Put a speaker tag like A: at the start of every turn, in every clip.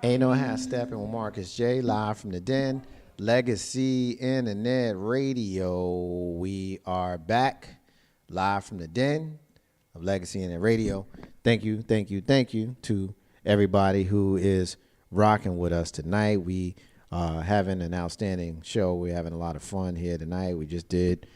A: Ain't no half stepping with Marcus J. Live from the Den. Legacy Internet Radio. We are back live from the Den of Legacy Internet Radio. Thank you to everybody who is rocking with us tonight. We are having an outstanding show. We're having a lot of fun here tonight. We just did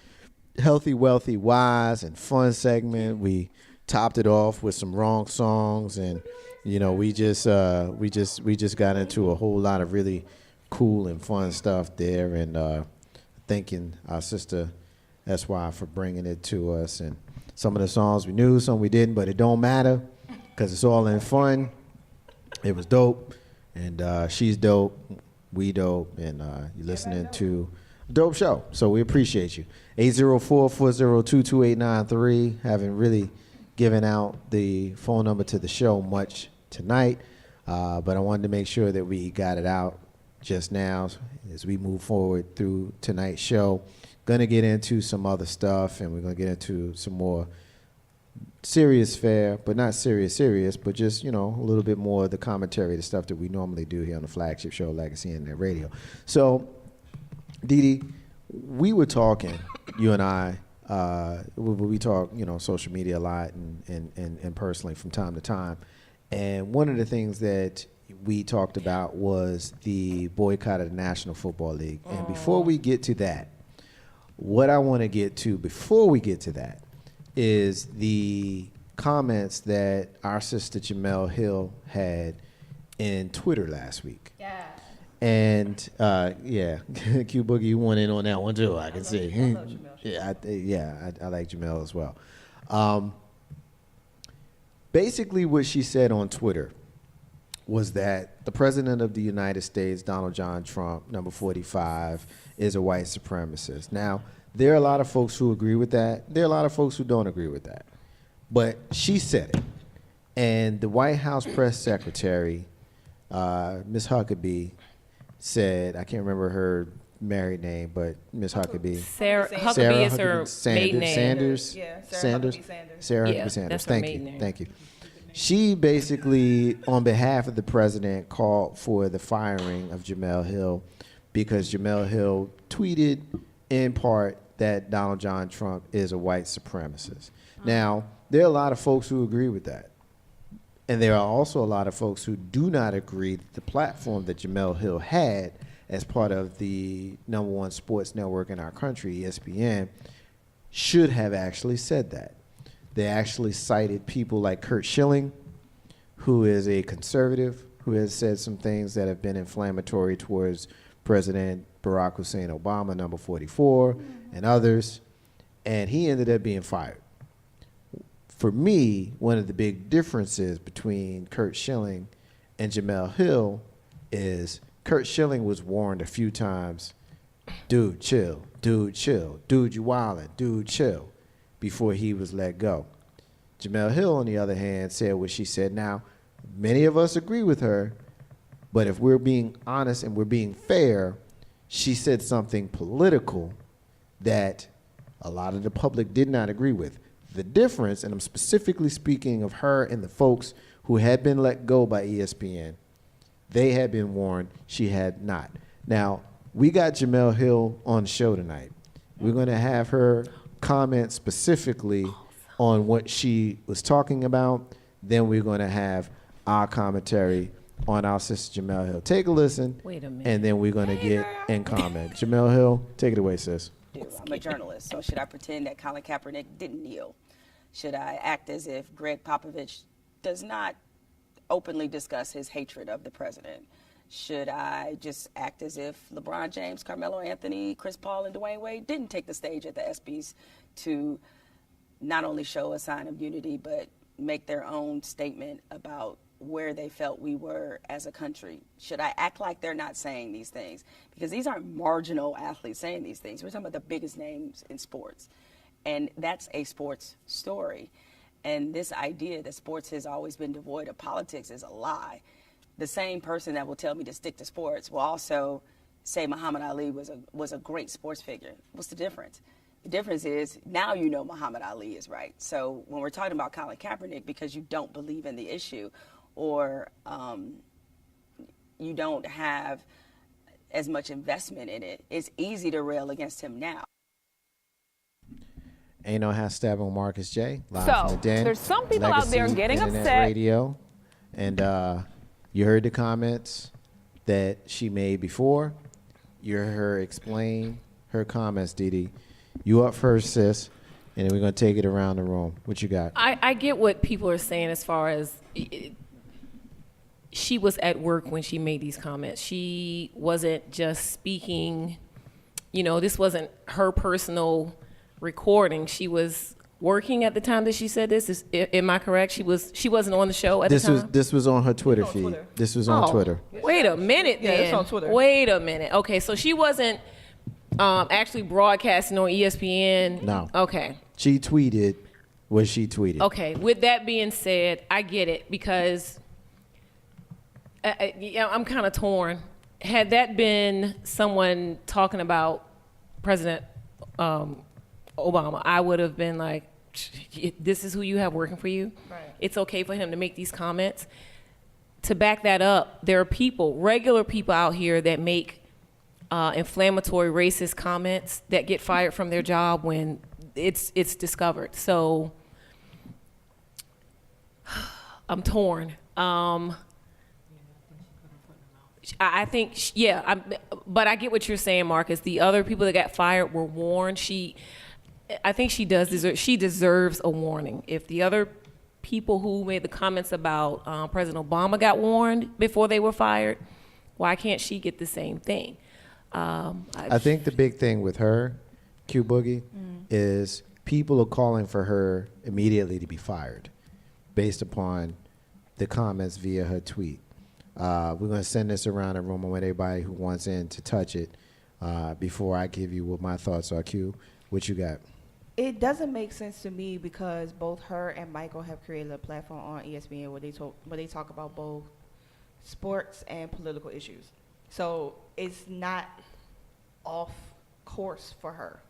A: Healthy, Wealthy, Wise, and Fun segment. We topped it off with some wrong songs, and you know, we just got into a whole lot of really cool and fun stuff there, and thanking our sister SY for bringing it to us. And some of the songs we knew, some we didn't, but it don't matter because it's all in fun. It was dope, and she's dope, we dope, and you're listening to a dope show. So we appreciate you. 804-402-2893. Haven't really given out the phone number to the show much tonight, but I wanted to make sure that we got it out just now as we move forward through tonight's show. Gonna get into some other stuff, and we're gonna get into some more serious fare, but not serious, but just, you know, a little bit more of the commentary, the stuff that we normally do here on the flagship show, Legacy Internet Radio. So, Dee Dee, we were talking, you and I, we talk, you know, social media a lot and personally from time to time. And one of the things that we talked about was the boycott of the National Football League. And before we get to that, what I want to get to before we get to that is the comments that our sister Jemele Hill had in Twitter last week. Yeah. And yeah, Q Boogie, you went in on that one too. I can see. I like Jemele as well. Basically, what she said on Twitter was that the president of the United States, Donald John Trump, number 45, is a white supremacist. Now, there are a lot of folks who agree with that. There are a lot of folks who don't agree with that. But she said it. And the White House press secretary, Ms. Huckabee, said, I can't remember her married name, but Ms. Huckabee.
B: Sarah Huckabee is her maiden name.
A: Sanders?
C: Yeah,
A: Sanders? Sarah Huckabee Sanders.
B: That's her
A: Thank
B: maiden
A: you.
B: name.
A: Thank you. She basically, on behalf of the president, called for the firing of Jemele Hill because Jemele Hill tweeted in part that Donald John Trump is a white supremacist. Now, there are a lot of folks who agree with that. And there are also a lot of folks who do not agree that the platform that Jemele Hill had as part of the #1 sports network in our country, ESPN, should have actually said that. They actually cited people like Curt Schilling, who is a conservative, who has said some things that have been inflammatory towards President Barack Hussein Obama, number 44, and others, and he ended up being fired. For me, one of the big differences between Curt Schilling and Jemele Hill is Curt Schilling was warned a few times, dude, chill, dude, you wildin', dude, chill, before he was let go. Jemele Hill, on the other hand, said what she said. Now, many of us agree with her, but if we're being honest and we're being fair, she said something political that a lot of the public did not agree with. The difference, and I'm specifically speaking of her and the folks who had been let go by ESPN, they had been warned, she had not. Now, we got Jemele Hill on the show tonight. We're going to have her comment specifically on what she was talking about. Then we're going to have our commentary on our sister Jemele Hill. Take a listen.
B: Wait a minute.
A: And then we're going to get in comment. Jemele Hill, take it away, sis.
C: I'm a journalist, so should I pretend that Colin Kaepernick didn't kneel? Should I act as if Greg Popovich does not openly discuss his hatred of the president? Should I just act as if LeBron James, Carmelo Anthony, Chris Paul, and Dwayne Wade didn't take the stage at the ESPYs to not only show a sign of unity, but make their own statement about where they felt we were as a country? Should I act like they're not saying these things? Because these aren't marginal athletes saying these things. We're talking about the biggest names in sports. And that's a sports story. And this idea that sports has always been devoid of politics is a lie. The same person that will tell me to stick to sports will also say Muhammad Ali was a great sports figure. What's the difference? The difference is now you know Muhammad Ali is right. So when we're talking about Colin Kaepernick, because you don't believe in the issue, or you don't have as much investment in it, it's easy to rail against him now.
A: Ain't no hashtag on Marcus J. Live
B: So,
A: from the den.
B: there's some people out there
A: Legacy
B: getting
A: Internet
B: upset.
A: Radio. And you heard the comments that she made before. You heard her explain her comments, Didi. You up first, sis, and then we're going to take it around the room. What you got?
B: I get what people are saying as far as she was at work when she made these comments. She wasn't just speaking, this wasn't her personal recording. She was working at the time that she said this. Am I correct? She wasn't on the show at the time?
A: This was on her Twitter feed.
D: Twitter.
A: This was on Twitter.
B: Wait a minute then.
D: Yeah, it's on Twitter.
B: Wait a minute. Okay, so she wasn't actually broadcasting on ESPN?
A: No.
B: Okay.
A: She tweeted what she tweeted.
B: Okay, with that being said, I get it because I'm kind of torn. Had that been someone talking about President Obama, I would have been like, this is who you have working for you?
D: Right.
B: It's okay for him to make these comments. To back that up, there are people, regular people out here that make inflammatory racist comments that get fired from their job when it's discovered. So I'm torn. I think, but I get what you're saying, Marcus. The other people that got fired were warned. I think she deserves a warning. If the other people who made the comments about President Obama got warned before they were fired, why can't she get the same thing?
A: I think the big thing with her, Q Boogie, is people are calling for her immediately to be fired based upon the comments via her tweet. We're going to send this around the room. I want everybody who wants in to touch it before I give you what my thoughts are. Q, what you got?
D: It doesn't make sense to me because both her and Michael have created a platform on ESPN where they talk about both sports and political issues. So it's not off course for her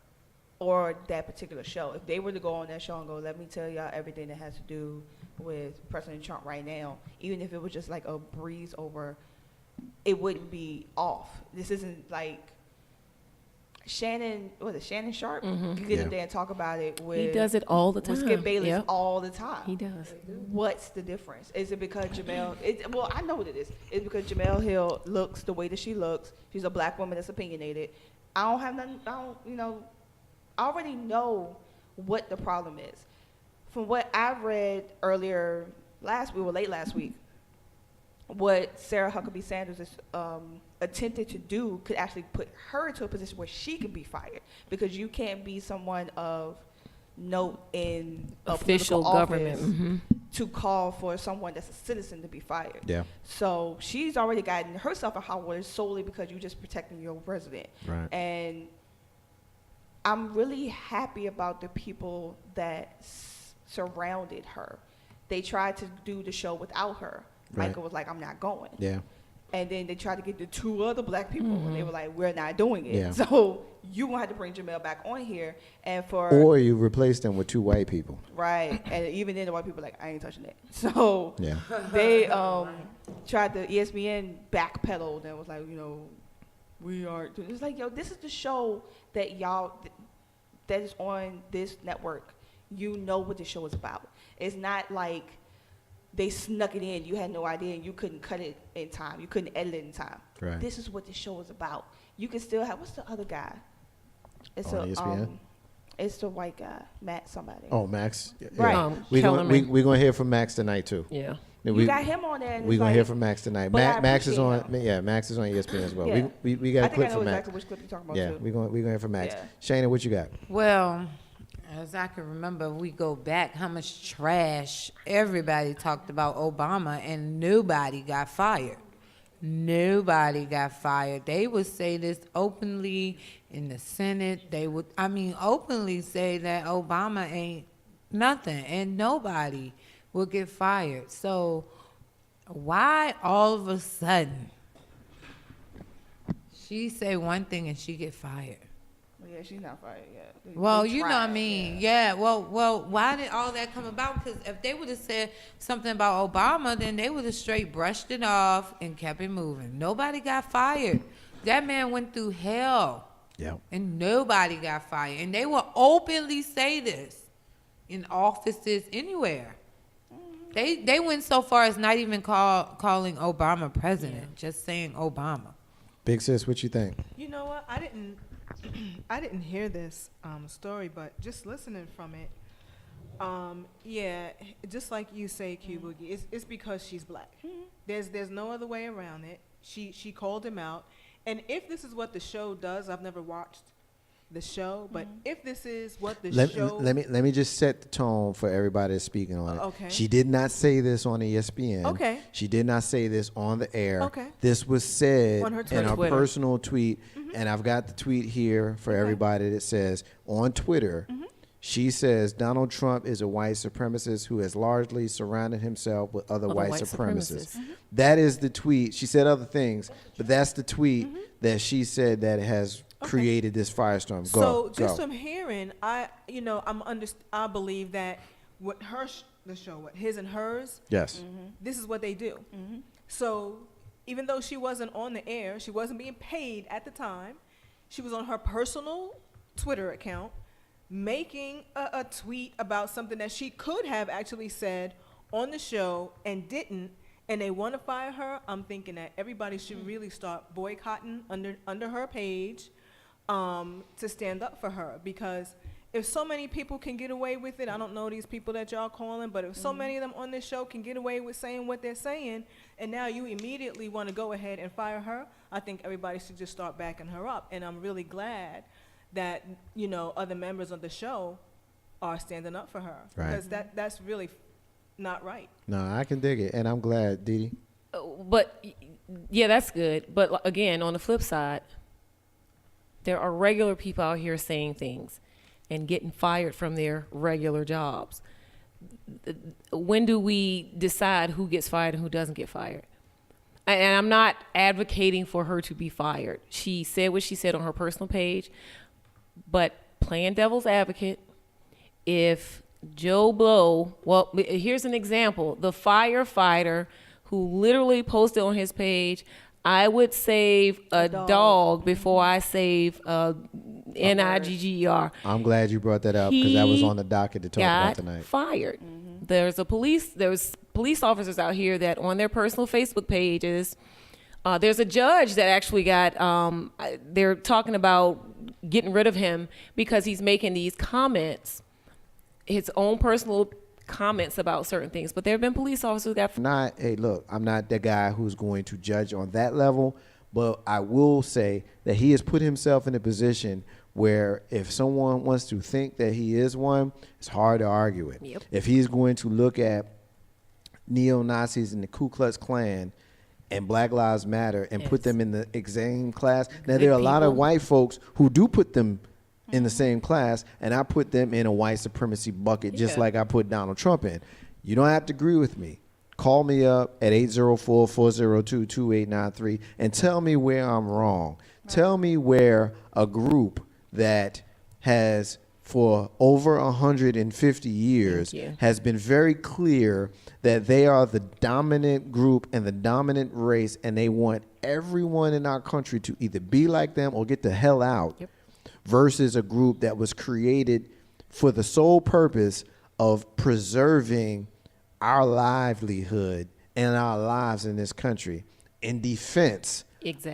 D: or that particular show. If they were to go on that show and go, let me tell y'all everything that has to do with President Trump right now, even if it was just like a breeze over, it wouldn't be off. This isn't like Shannon Sharp? You get in there and talk about it with...
B: He does it all the time.
D: With Skip Bayless
B: Yep.
D: all the time.
B: He does.
D: What's the difference? Is it because Jemele... well, I know what it is. It's because Jemele Hill looks the way that she looks. She's a black woman that's opinionated. I don't have nothing... I already know what the problem is. From what I read earlier late last week, what Sarah Huckabee Sanders is attempted to do could actually put her into a position where she could be fired, because you can't be someone of note in
B: official government
D: to call for someone that's a citizen to be fired.
A: Yeah.
D: So she's already gotten herself in hot water solely because you're just protecting your president.
A: Right.
D: And I'm really happy about the people that surrounded her. They tried to do the show without her.
A: Right.
D: Michael was like, I'm not going.
A: Yeah.
D: And then they tried to get the two other black people, and they were like, we're not doing it.
A: Yeah.
D: So you gonna have to bring Jemele back on here, and
A: or you replace them with two white people.
D: right. And even then, the white people were like, I ain't touching it. So
A: Yeah.
D: they tried to ESPN backpedaled and was like, we aren't doing. It's like, this is the show that that is on this network. You know what the show is about. It's not like they snuck it in. You had no idea, and you couldn't cut it in time. You couldn't edit it in time.
A: Right.
D: This is what the show is about. You can still have. What's the other guy? It's
A: On ESPN?
D: It's the white guy, Matt somebody.
A: Oh, Max. Yeah.
D: Right.
A: We're
B: Kellerman.
A: going to hear from Max tonight, too.
B: Yeah.
D: You got him on there. And
A: We're
D: it's
A: going to
D: like,
A: hear from Max tonight.
D: but I
A: Max is on.
D: appreciate him.
A: Yeah, Max is on ESPN as well.
D: Yeah.
A: We got
D: I
A: a
D: think
A: clip
D: I know
A: from Max.
D: exactly which clip you're talking about
A: Yeah,
D: too.
A: we're going to hear from Max.
D: Yeah.
A: Shayna, what you got?
E: Well, as I can remember, we go back how much trash everybody talked about Obama, and nobody got fired. Nobody got fired. They would say this openly in the Senate. They would, openly say that Obama ain't nothing, and nobody will get fired. So why all of a sudden she say one thing and she get fired?
D: Yeah, she's not fired yet.
E: Well,
D: They
E: you know what I
D: tried,
E: mean. Yeah. Well, why did all that come about? Because if they would have said something about Obama, then they would have straight brushed it off and kept it moving. Nobody got fired. That man went through hell.
A: Yeah.
E: And nobody got fired. And they will openly say this in offices anywhere. They went so far as not even calling Obama president, just saying Obama.
A: Big sis, what you think?
F: You know what? I didn't hear this story, but just listening from it, yeah, just like you say, Q Boogie, it's because she's black. There's no other way around it. She called him out, and if this is what the show does, I've never watched the show, but if this is what the show,
A: let me just set the tone for everybody that's speaking on it.
F: Okay.
A: She did not say this on ESPN.
F: Okay.
A: She did not say this on the air.
F: Okay.
A: This was said
F: On her
A: in
F: Twitter.
A: her personal tweet, and I've got the tweet here for everybody that says on Twitter. She says Donald Trump is a white supremacist who has largely surrounded himself with other white supremacists. That is the tweet. She said other things, but that's the tweet that she said that has created this firestorm. Go.
F: so just
A: go.
F: from hearing, I believe that what the show, what his and hers,
A: Yes.
F: this is what they do. So even though she wasn't on the air, she wasn't being paid at the time, she was on her personal Twitter account making a tweet about something that she could have actually said on the show and didn't, and they want to fire her. I'm thinking that everybody should really start boycotting under her page to stand up for her, because if so many people can get away with it, I don't know these people that y'all calling, but if so many of them on this show can get away with saying what they're saying, and now you immediately want to go ahead and fire her, I think everybody should just start backing her up. And I'm really glad that, other members of the show are standing up for her.
A: Right.
F: Because that's really not right.
A: No, I can dig it, and I'm glad, Dee Dee.
B: But yeah, that's good. But again, on the flip side, there are regular people out here saying things and getting fired from their regular jobs. When do we decide who gets fired and who doesn't get fired? And I'm not advocating for her to be fired. She said what she said on her personal page, but playing devil's advocate, if Joe Blow, well, here's an example. The firefighter who literally posted on his page, I would save a dog before I save a Nigger.
A: I'm glad you brought that up because that was on the docket to talk about
B: Got
A: tonight.
B: fired. There's police officers out here that on their personal Facebook pages, there's a judge that actually got, they're talking about getting rid of him because he's making these comments, his own personal comments about certain things. But there have been police officers who got
A: I'm not the guy who's going to judge on that level, but I will say that he has put himself in a position where if someone wants to think that he is one, it's hard to argue it.
B: Yep.
A: If he's going to look at neo-Nazis and the Ku Klux Klan and Black Lives Matter and put them in the same class. Now, there are a lot of white folks who do put them in the same class, and I put them in a white supremacy bucket just like I put Donald Trump in. You don't have to agree with me. Call me up at 804-402-2893 and tell me where I'm wrong. Right. Tell me where a group that has for over 150 years has been very clear that they are the dominant group and the dominant race, and they want everyone in our country to either be like them or get the hell out, versus a group that was created for the sole purpose of preserving our livelihood and our lives in this country in defense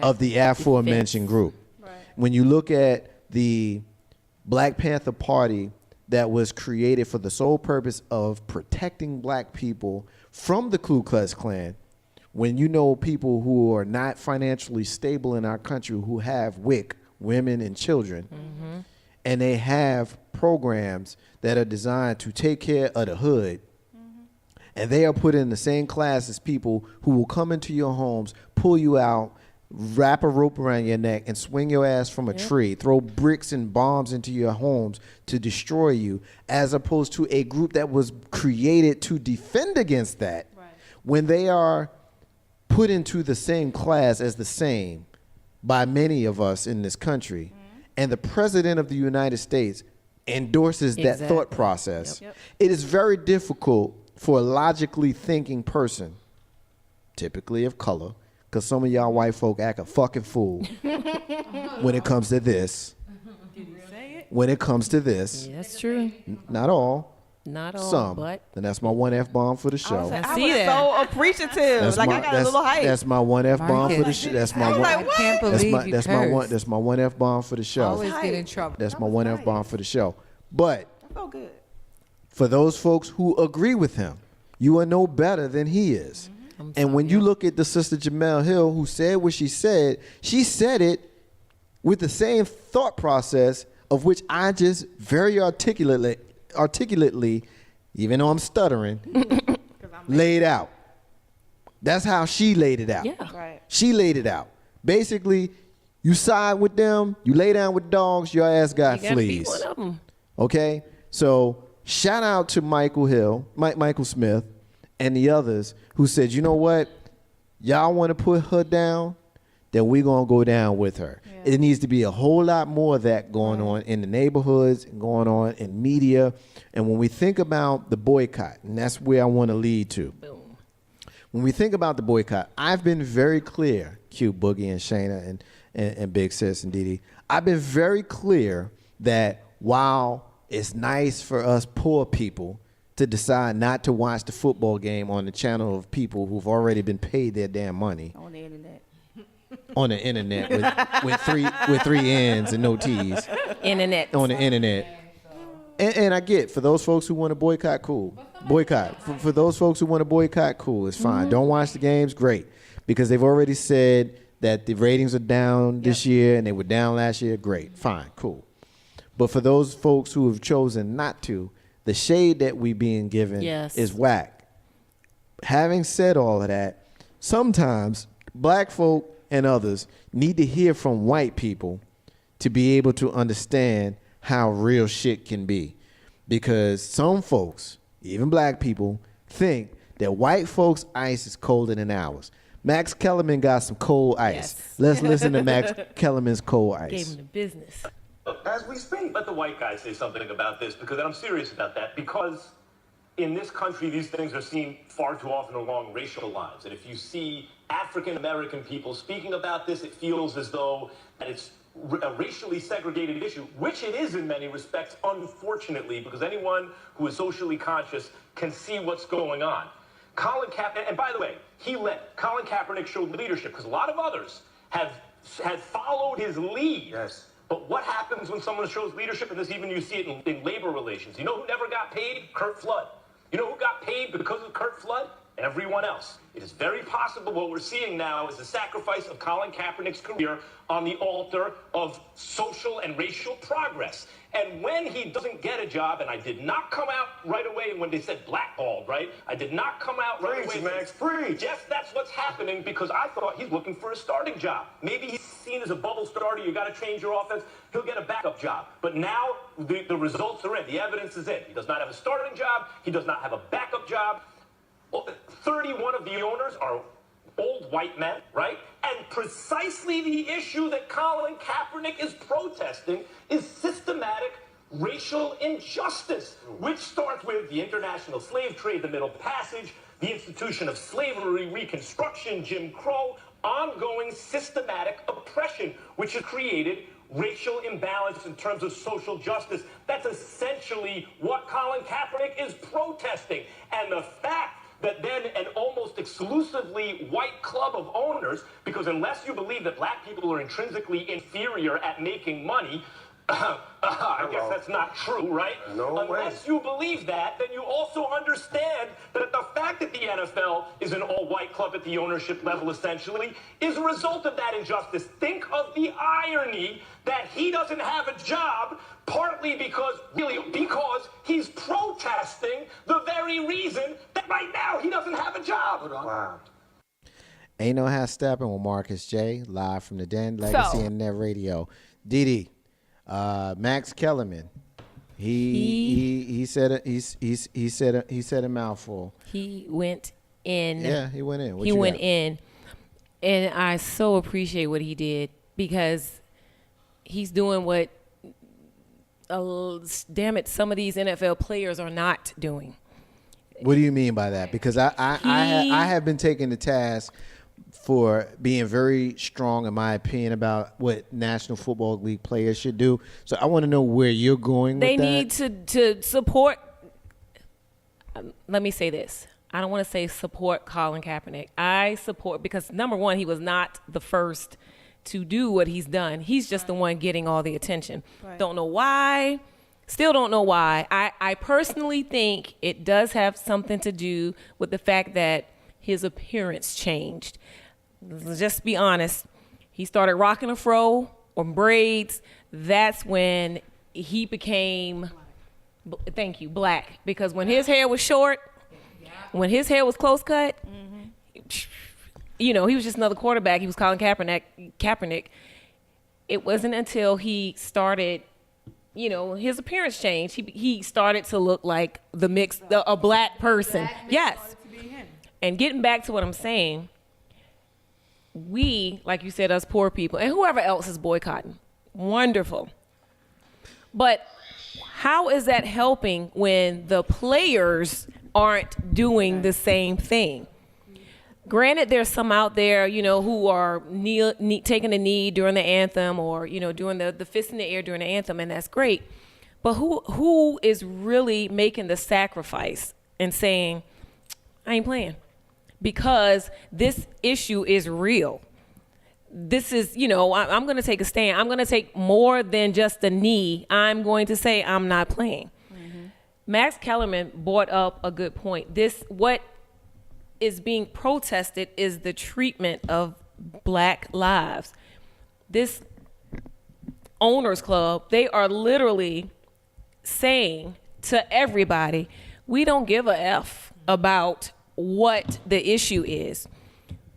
A: of the aforementioned group. Right. When you look at the Black Panther Party that was created for the sole purpose of protecting black people from the Ku Klux Klan, when you know people who are not financially stable in our country who have WIC, women and children, and they have programs that are designed to take care of the hood, and they are put in the same class as people who will come into your homes, pull you out, wrap a rope around your neck and swing your ass from a tree, throw bricks and bombs into your homes to destroy you, as opposed to a group that was created to defend against that. Right. When they are put into the same class as the same by many of us in this country, and the president of the United States endorses that
B: Exactly.
A: thought process,
B: Yep.
A: it is very difficult for a logically thinking person, typically of color, because some of y'all white folk act a fucking fool when it comes to this. When it comes to this,
B: Yeah, that's true.
A: not all,
B: Not all,
A: some.
B: but
A: And that's my one F-bomb for the
D: I
A: show.
D: was, like,
B: I
D: I
B: see
D: was
B: that.
D: so appreciative. Like, I got a little hype.
A: That's my one F-bomb for the
E: Marcus.
A: show. That's my
D: I was
A: one.
D: like, what?
E: I can't believe you
A: That's my one.
E: cursed.
A: That's my one F-bomb for the show.
E: Always get in trouble.
A: That's my
D: was
A: one
D: nice.
A: F-bomb for the show. But
D: I felt good.
A: for those folks who agree with him, you are no better than he is. And when you look at the sister Jemele Hill, who said what she said it with the same thought process of which I just very articulately, even though I'm stuttering, laid out. That's how she laid it out.
B: yeah.
D: Right.
A: She laid it out. Basically, you side with them, you lay down with dogs, your ass got
B: You gotta be
A: fleas.
B: one of them.
A: Okay? So shout out to Michael Smith, and the others who said, you know what? Y'all want to put her down? Then we're going to go down with her.
D: Yeah.
A: It needs to be a whole lot more of that going on in the neighborhoods and going on in media. And when we think about the boycott, and that's where I want to lead to.
B: Boom.
A: When we think about the boycott, I've been very clear, Q, Boogie, and Shayna, and Big Sis, and Dee Dee. I've been very clear that while it's nice for us poor people to decide not to watch the football game on the channel of people who've already been paid their damn money
D: On the internet.
A: on the internet with three N's and no T's
B: Internet.
A: on the internet. And I get, for those folks who want to boycott, cool. Boycott. For those folks who want to boycott, cool. It's fine. Don't watch the games, great. Because they've already said that the ratings are down this year and they were down last year, great. Fine, cool. But for those folks who have chosen not to, the shade that we being given
B: Yes.
A: is whack. Having said all of that, sometimes black folk and others need to hear from white people to be able to understand how real shit can be. Because some folks, even black people, think that white folks' ice is colder than ours. Max Kellerman got some cold ice.
B: Yes.
A: Let's listen to Max Kellerman's cold
B: Gave
A: ice.
B: him the business.
G: As we speak, let the white guy say something about this, because I'm serious about that, because in this country, these things are seen far too often along racial lines. And if you see African American people speaking about this, it feels as though that it's a racially segregated issue, which it is in many respects, unfortunately, because anyone who is socially conscious can see what's going on. Colin Kaepernick, and by the way, Colin Kaepernick showed leadership, because a lot of others have followed his lead.
H: Yes.
G: But what happens when someone shows leadership, and this even you see it in labor relations? You know who never got paid? Kurt Flood. You know who got paid because of Kurt Flood? Everyone else. It is very possible what we're seeing now is the sacrifice of Colin Kaepernick's career on the altar of social and racial progress. And when he doesn't get a job, and I did not come out right away when they said blackballed, right? I did not come out right
H: Preach,
G: away.
H: Max, preach.
G: Yes, that's what's happening, because I thought he's looking for a starting job. Maybe he's seen as a bubble starter. You got to change your offense. He'll get a backup job. But now the results are in. The evidence is in. He does not have a starting job. He does not have a backup job. 31 of the owners are old white men, right? And precisely the issue that Colin Kaepernick is protesting is systematic racial injustice, which starts with the international slave trade, the Middle Passage, the institution of slavery, Reconstruction, Jim Crow, ongoing systematic oppression, which has created racial imbalance in terms of social justice. That's essentially what Colin Kaepernick is protesting. And the fact that then an almost exclusively white club of owners, because unless you believe that black people are intrinsically inferior at making money, I guess that's not true, right?
H: No way.
G: Unless you believe that, then you also understand that the fact that the NFL is an all-white club at the ownership level, essentially, is a result of that injustice. Think of the irony that he doesn't have a job, partly because he's protesting the very reason that right now he doesn't have a job.
H: Wow.
A: Ain't no half stepping with Marcus J. Live from the Den, Legacy Internet Radio. Dee Dee, Max Kellerman. He said a mouthful.
B: He went in.
A: Yeah, he went in. What
B: He
A: you
B: went
A: got?
B: in. And I so appreciate what he did, because he's doing what, damn it, some of these NFL players are not doing.
A: What do you mean by that? Because I have been taken to task for being very strong, in my opinion, about what National Football League players should do. So I want to know where you're going with that.
B: They need to support. Let me say this. I don't want to say support Colin Kaepernick. I support, because number one, he was not the first to do what he's done. He's just the one getting all the attention.
F: Right.
B: Don't know why. Still don't know why. I personally think it does have something to do with the fact that his appearance changed. Just be honest. He started rocking a fro or braids. That's when he became, thank you, black. Because when his hair was short, when his hair was close cut, you know, he was just another quarterback. He was Colin Kaepernick. It wasn't until he started, you know, his appearance changed. He started to look like a black person. Yes. And getting back to what I'm saying, we, like you said, us poor people, and whoever else is boycotting, wonderful. But how is that helping when the players aren't doing the same thing? Granted, there's some out there, you know, who are taking a knee during the anthem, or, you know, doing the fist in the air during the anthem, and that's great. But who is really making the sacrifice and saying, I ain't playing? Because this issue is real. This is, you know, I'm going to take a stand. I'm going to take more than just a knee. I'm going to say I'm not playing. Mm-hmm. Max Kellerman brought up a good point. What is being protested is the treatment of black lives. This owners club, they are literally saying to everybody, we don't give a F about what the issue is.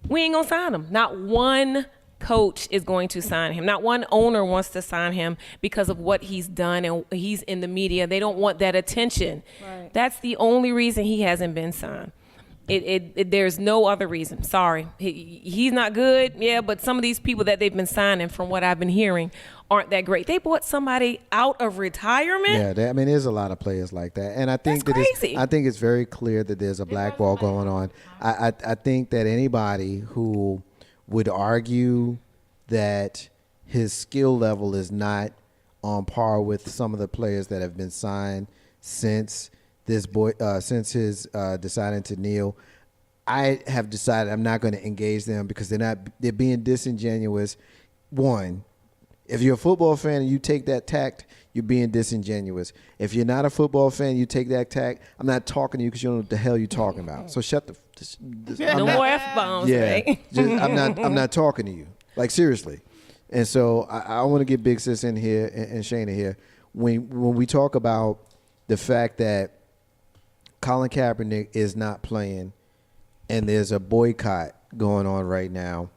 B: We ain't gonna sign him. Not one coach is going to sign him. Not one owner wants to sign him because of what he's done, and he's in the media. They don't want that attention. Right. That's the only reason he hasn't been signed. There's no other reason. Sorry. He's not good. Yeah, but some of these people that they've been signing, from what I've been hearing, aren't that great. They bought somebody out of retirement.
A: Yeah, I mean, there's a lot of players like that, and I think
B: That's crazy.
A: I think it's very clear that there's a blackball going on. I think that anybody who would argue that his skill level is not on par with some of the players that have been signed since his deciding to kneel, I have decided I'm not going to engage them because they're being disingenuous. One, if you're a football fan and you take that tact, you're being disingenuous. If you're not a football fan, you take that tact, I'm not talking to you because you don't know what the hell you're talking about. So shut the.
B: No more F-bombs, right?
A: I'm not talking to you. Like, seriously. And so I want to get Big Sis in here and Shayna here. When we talk about the fact that Colin Kaepernick is not playing and there's a boycott going on right now,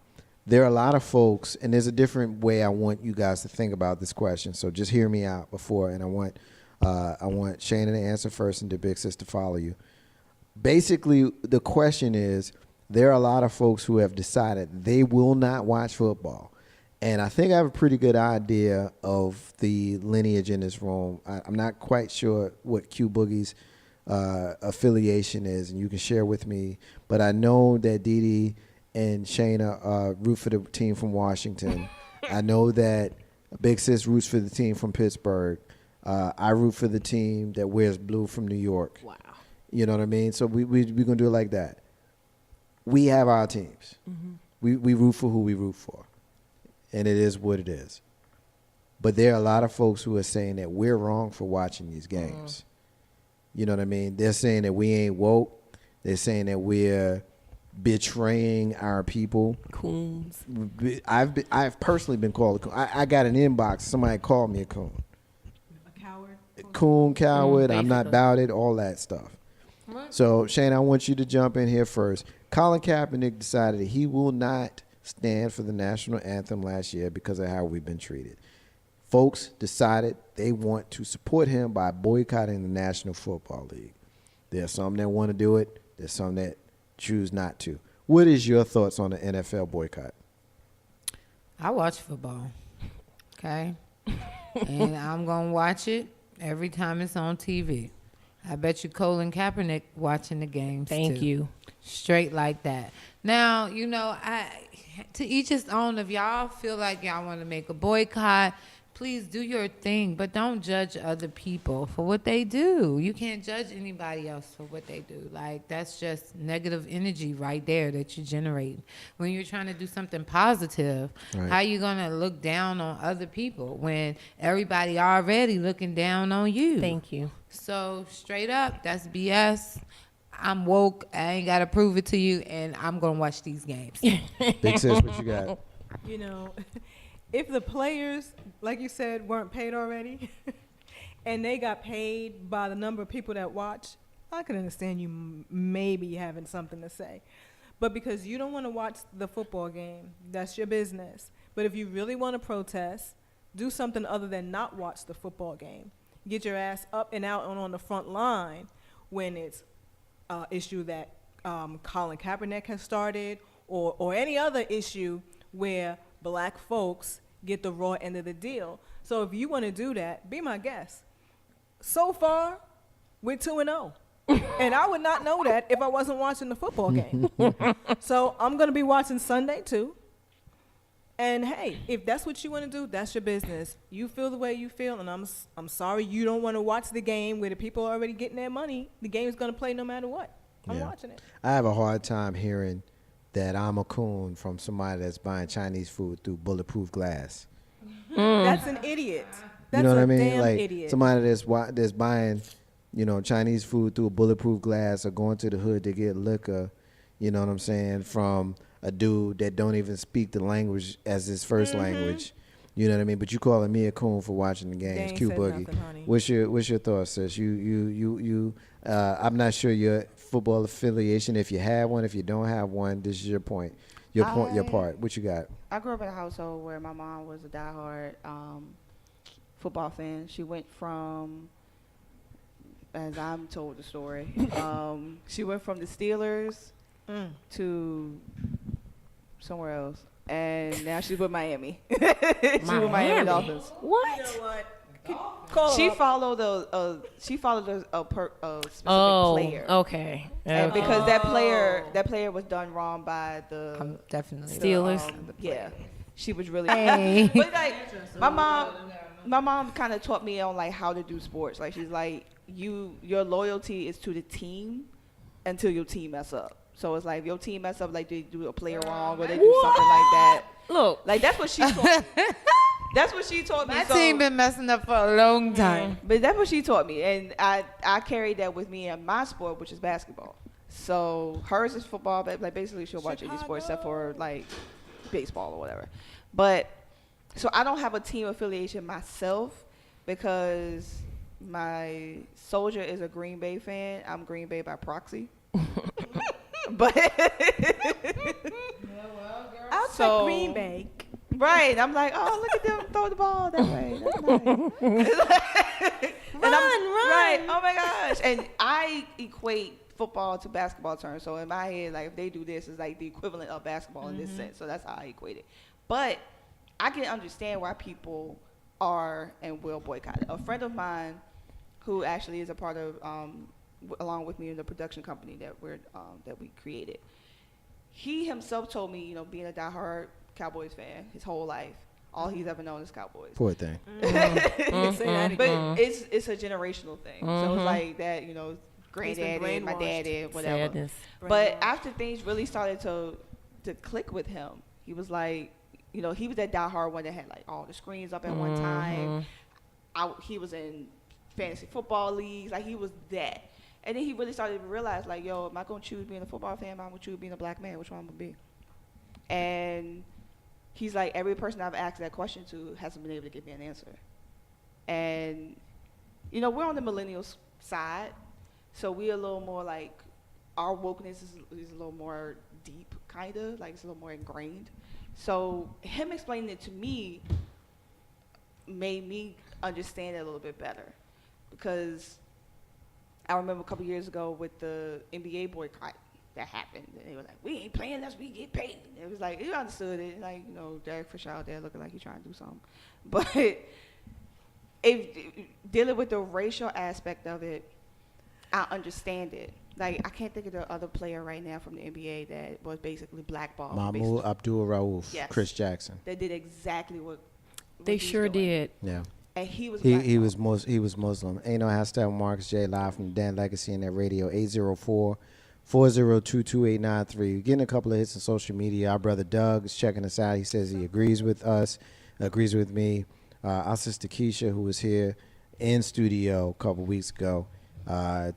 A: there are a lot of folks, and there's a different way I want you guys to think about this question. So just hear me out before, and I want Shayna to answer first and the Big Sis to follow you. Basically, the question is, there are a lot of folks who have decided they will not watch football. And I think I have a pretty good idea of the lineage in this room. I'm not quite sure what Q Boogie's affiliation is, and you can share with me. But I know that Dee Dee and Shayna root for the team from Washington. I know that Big Sis roots for the team from Pittsburgh. I root for the team that wears blue from New York.
B: Wow.
A: You know what I mean? So we're going to do it like that. We have our teams. Mm-hmm. We root for who we root for. And it is what it is. But there are a lot of folks who are saying that we're wrong for watching these games. You know what I mean? They're saying that we ain't woke. They're saying that we're betraying our people.
B: Coons.
A: I've personally been called a coon. I got an inbox. Somebody called me a coon.
F: A coward.
A: Coon, coward. I'm not
B: basically.
A: about it. All that stuff.
B: What?
A: So, Shane, I want you to jump in here first. Colin Kaepernick decided that he will not stand for the national anthem last year because of how we've been treated. Folks decided they want to support him by boycotting the National Football League. There's some that want to do it. There's some that choose not to. What is your thoughts on the NFL boycott?
E: I watch football. Okay. And I'm going to watch it every time it's on TV. I bet you Colin Kaepernick watching the games
B: Thank
E: too.
B: you.
E: Straight like that. Now, to each his own. If y'all feel like y'all want to make a boycott, please do your thing, but don't judge other people for what they do. You can't judge anybody else for what they do. Like, that's just negative energy right there that you generate. When you're trying to do something positive,
A: Right.
E: how you going to look down on other people when everybody already looking down on you?
B: Thank you.
E: So, straight up, that's BS. I'm woke. I ain't got to prove it to you, and I'm going to watch these games.
A: Big sis, what you got?
F: You know, if the players, like you said, weren't paid already, and they got paid by the number of people that watch, I could understand you maybe having something to say. But because you don't want to watch the football game, that's your business. But if you really want to protest, do something other than not watch the football game. Get your ass up and out and on the front line when it's an issue that Colin Kaepernick has started, or any other issue where black folks get the raw end of the deal. So if you want to do that, be my guest. So far, we're 2-0. And I would not know that if I wasn't watching the football game. So I'm going to be watching Sunday too. And hey, if that's what you want to do, that's your business. You feel the way you feel, and I'm sorry you don't want to watch the game where the people are already getting their money. The game is going to play no matter what. I'm watching it.
A: I have a hard time hearing that I'm a coon from somebody that's buying Chinese food through bulletproof glass.
F: That's an idiot. That's
A: You know what
F: a
A: I mean?
F: damn
A: Like
F: idiot.
A: somebody that's buying, Chinese food through a bulletproof glass, or going to the hood to get liquor, you know what I'm saying, from a dude that don't even speak the language as his first language. You know what I mean? But you calling me a coon for watching the games.
F: ain't
A: Q
F: said
A: Boogie.
F: nothing, honey.
A: What's your thoughts, sis? I'm not sure your football affiliation, if you have one. If you don't have one, this is your point. Your part. What you got?
D: I grew up in a household where my mom was a diehard football fan. She went from, as I'm told the story, she went from the Steelers to somewhere else, and now she's with Miami. She's with Miami Dolphins.
B: What?
F: You know what? Call
D: She
F: her up.
D: followed a specific player.
B: Okay.
D: And because that player was done wrong by the
E: I'm definitely.
B: Steelers.
D: yeah, she was really.
E: Hey.
D: But like my mom kind of taught me on like how to do sports. Like she's like, your loyalty is to the team until your team mess up. So it's like if your team mess up, like they do a player wrong or they do something like that.
B: Look.
D: Like that's what she taught me. That's what she taught me.
E: My
D: So-
E: team been messing up for a long time.
D: But that's what she taught me, and I carried that with me in my sport, which is basketball. So hers is football, but like basically she'll watch any sport except for like baseball or whatever. But so I don't have a team affiliation myself because my soldier is a Green Bay fan. I'm Green Bay by proxy. But
F: I'll
D: So-
F: take Green Bay.
D: right, I'm like, oh, look at them throw the ball that way. That's nice. Run. Right. Oh my gosh. And I equate football to basketball terms. So in my head, like if they do this, it's like the equivalent of basketball in this sense. So that's how I equate it. But I can understand why people are and will boycott it. A friend of mine, who actually is a part of, along with me in the production company that we created, he himself told me, being a diehard Cowboys fan his whole life, all he's ever known is Cowboys.
A: Poor thing.
F: Say that
D: But
F: again.
D: it's a generational thing. So it's like that, granddaddy and my
F: brainwashed.
D: daddy, whatever.
B: Sadness.
D: But after things really started to click with him, he was like, he was that diehard one that had like all the screens up at one time. He was in fantasy football leagues, like he was that. And then he really started to realize, like, yo, am I gonna choose being a football fan? Am I gonna choose being a black man? Which one I'm gonna be? And he's like, every person I've asked that question to hasn't been able to give me an answer. And, we're on the millennials side, so we're a little more like, our wokeness is a little more deep, kind of, like it's a little more ingrained. So him explaining it to me made me understand it a little bit better. Because I remember a couple years ago with the NBA boycott that happened. And they were like, we ain't playing unless we get paid. And it was like, you understood it. Like, Derek Fisher out there looking like he's trying to do something. But if dealing with the racial aspect of it, I understand it. Like, I can't think of the other player right now from the NBA that was basically blackballed.
A: Mahmoud Abdul-Rauf,
D: Yes.
A: Chris Jackson.
D: That did exactly what
B: They
D: he's
B: sure
D: doing.
B: did.
A: Yeah.
D: And he was
A: He was Muslim. Ain't no hashtag Marcus J live from Dan Legacy in that radio 804-402-2893. Getting a couple of hits on social media. Our brother Doug is checking us out. He says he agrees with us, agrees with me. Our sister Keisha, who was here in studio a couple weeks ago,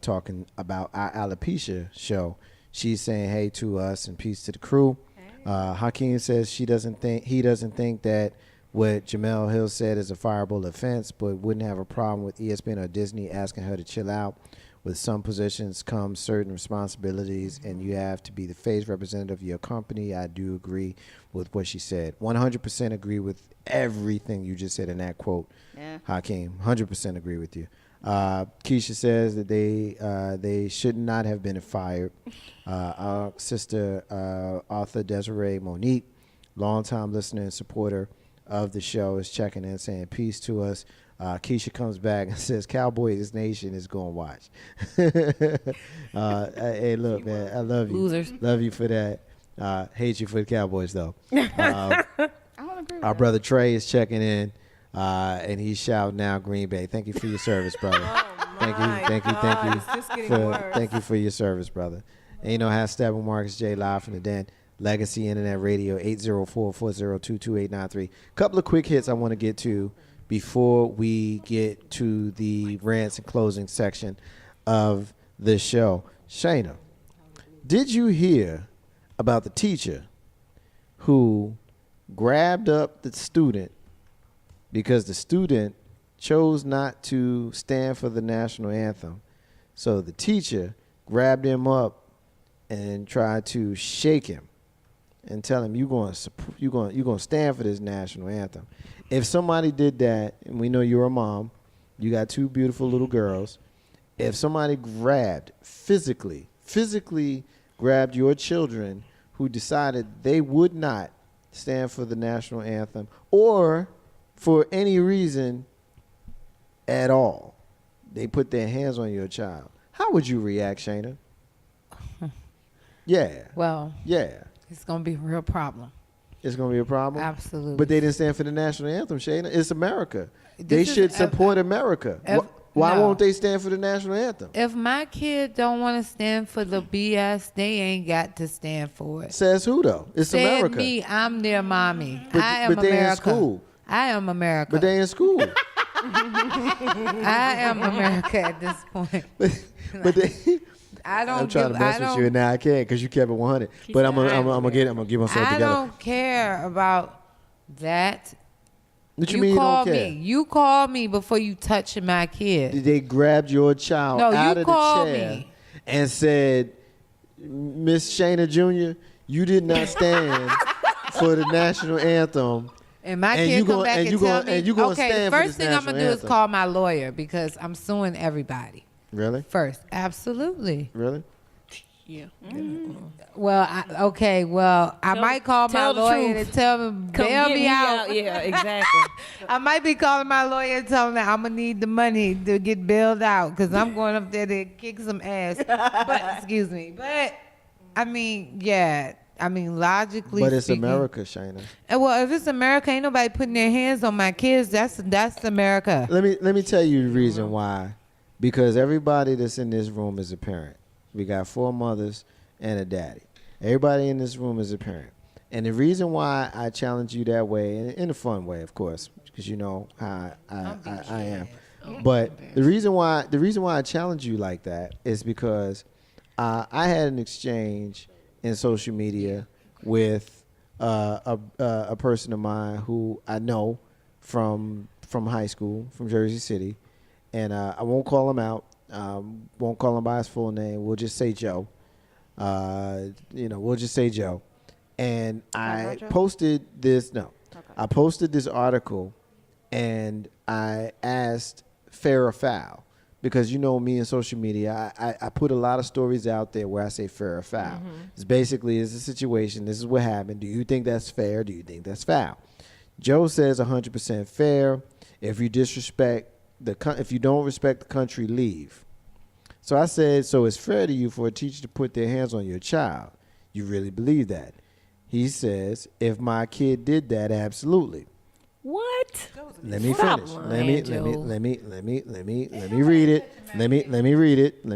A: talking about our alopecia show. She's saying hey to us and peace to the crew. Hakeem says he doesn't think that what Jemele Hill said is a fireable offense, but wouldn't have a problem with ESPN or Disney asking her to chill out. With some positions come certain responsibilities, and you have to be the face representative of your company. I do agree with what she said. 100% agree with everything you just said in that quote, Hakeem. 100% agree with you. Keisha says that they should not have been fired. Our sister Arthur Desiree Monique, longtime listener and supporter of the show, is checking in saying peace to us. Keisha comes back and says Cowboys Nation is going to watch. Hey, look, man, I love you.
B: Losers.
A: Love you for that. Hate you for the Cowboys, though.
D: I don't agree with
A: Our
D: that.
A: brother Trey is checking in, and he's shouting out Green Bay. Thank you for your service, brother. Thank you.
F: It's just getting worse.
A: Thank you for your service, brother. Ain't no hashtag with Marcus J live from the Den. Legacy Internet Radio 804-402-2893. Couple of quick hits I want to get to before we get to the rants and closing section of the show. Shayna, did you hear about the teacher who grabbed up the student because the student chose not to stand for the national anthem? So the teacher grabbed him up and tried to shake him and tell him, you're going to stand for this national anthem. If somebody did that, and we know you're a mom, you got two beautiful little girls, if somebody physically grabbed your children who decided they would not stand for the national anthem or for any reason at all, they put their hands on your child, how would you react, Shayna? Yeah.
E: Well,
A: Yeah.
E: it's going to be a real problem.
A: It's going to be a problem?
E: Absolutely.
A: But they didn't stand for the national anthem, Shayna. It's America. They
E: This is
A: should support America. Why
E: no.
A: won't they stand for the national anthem?
E: If my kid don't want to stand for the BS, they ain't got to stand for it.
A: Says who, though? It's
E: Said
A: America.
E: me, I'm their mommy.
A: But-
E: I am
A: but they in
E: America.
A: school.
E: I am America.
A: But they in school.
E: I am America at this point.
A: but they...
E: I don't
A: I'm trying
E: give,
A: to mess
E: I
A: with
E: don't,
A: you, and now I can't because you kept it 100. But I'm gonna give myself
E: I
A: together.
E: don't care about that.
A: What you mean you
E: call
A: don't care?
E: me. You call me before you touch my kid.
A: They grabbed your child
E: No,
A: out
E: you
A: of the
E: called
A: chair
E: me.
A: and said, Miss Shayna Jr., you did not stand for the national anthem.
E: And my
A: And
E: kid
A: you
E: come
A: gonna-
E: back
A: and
E: and
A: you
E: tell
A: gonna-
E: me,
A: and you gonna
E: okay,
A: stand
E: the
A: for
E: first
A: this
E: thing I'm going to
A: national
E: do is
A: anthem.
E: call my lawyer because I'm suing everybody.
A: Really?
E: First, absolutely.
A: Really?
B: Yeah.
E: Well, I might call my
B: tell the
E: lawyer
B: truth.
E: and tell him
B: Come
E: bail
B: get
E: me out.
B: Yeah, exactly.
E: I might be calling my lawyer and telling him I'm gonna need the money to get bailed out because I'm going up there to kick some ass. But excuse me, but I mean, yeah, I mean logically.
A: But it's
E: speaking,
A: America, Shayna.
E: Well, if it's America, ain't nobody putting their hands on my kids. That's America.
A: Let me tell you the reason why. Because everybody that's in this room is a parent. We got 4 mothers and a daddy. Everybody in this room is a parent. And the reason why I challenge you that way, and in a fun way, of course, because you know how I am. But the reason why I challenge you like that is because I had an exchange in social media with a person of mine who I know from high school, from Jersey City, and I won't call him out. Won't call him by his full name. We'll just say Joe. We'll just say Joe. And I posted this. No, I posted this article, and I asked fair or foul because you know me in social media, I put a lot of stories out there where I say fair or foul. It's basically, it's a situation. This is what happened. Do you think that's fair? Do you think that's foul? Joe says 100% fair. If you disrespect if you don't respect the country, leave. So I said, so it's fair to you for a teacher to put their hands on your child. You really believe that? He says, if my kid did that, absolutely.
B: What?
A: Let me
B: Stop
A: finish.
B: lying, Joe.
A: Let me read it. Let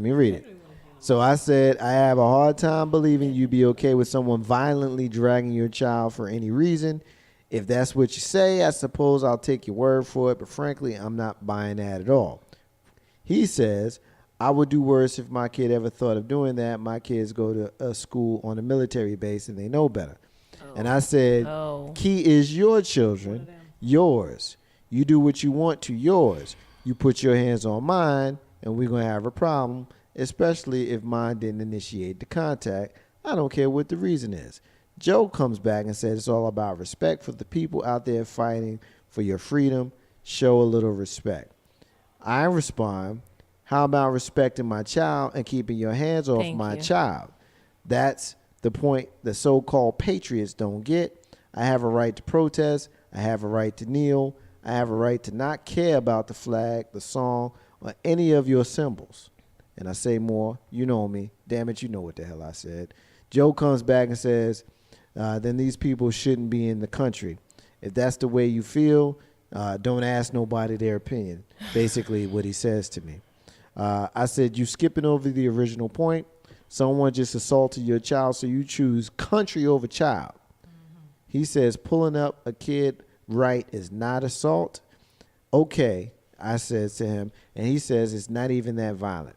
A: me read it. So I said, I have a hard time believing you'd be okay with someone violently dragging your child for any reason. If that's what you say, I suppose I'll take your word for it, but frankly, I'm not buying that at all. He says, I would do worse if my kid ever thought of doing that. My kids go to a school on a military base and they know better. And I said, key is your children, yours. You do what you want to yours. You put your hands on mine and we're going to have a problem, especially if mine didn't initiate the contact. I don't care what the reason is. Joe comes back and says it's all about respect for the people out there fighting for your freedom. Show a little respect. I respond, how about respecting my child and keeping your hands off my child? That's the point the so-called patriots don't get. I have a right to protest. I have a right to kneel. I have a right to not care about the flag, the song, or any of your symbols. And I say more, you know me. Damn it, you know what the hell I said. Joe comes back and says, then these people shouldn't be in the country. If that's the way you feel, don't ask nobody their opinion. Basically what he says to me. I said, you skipping over the original point. Someone just assaulted your child, so you choose country over child. He says pulling up a kid right is not assault. Okay, I said to him, and he says it's not even that violent.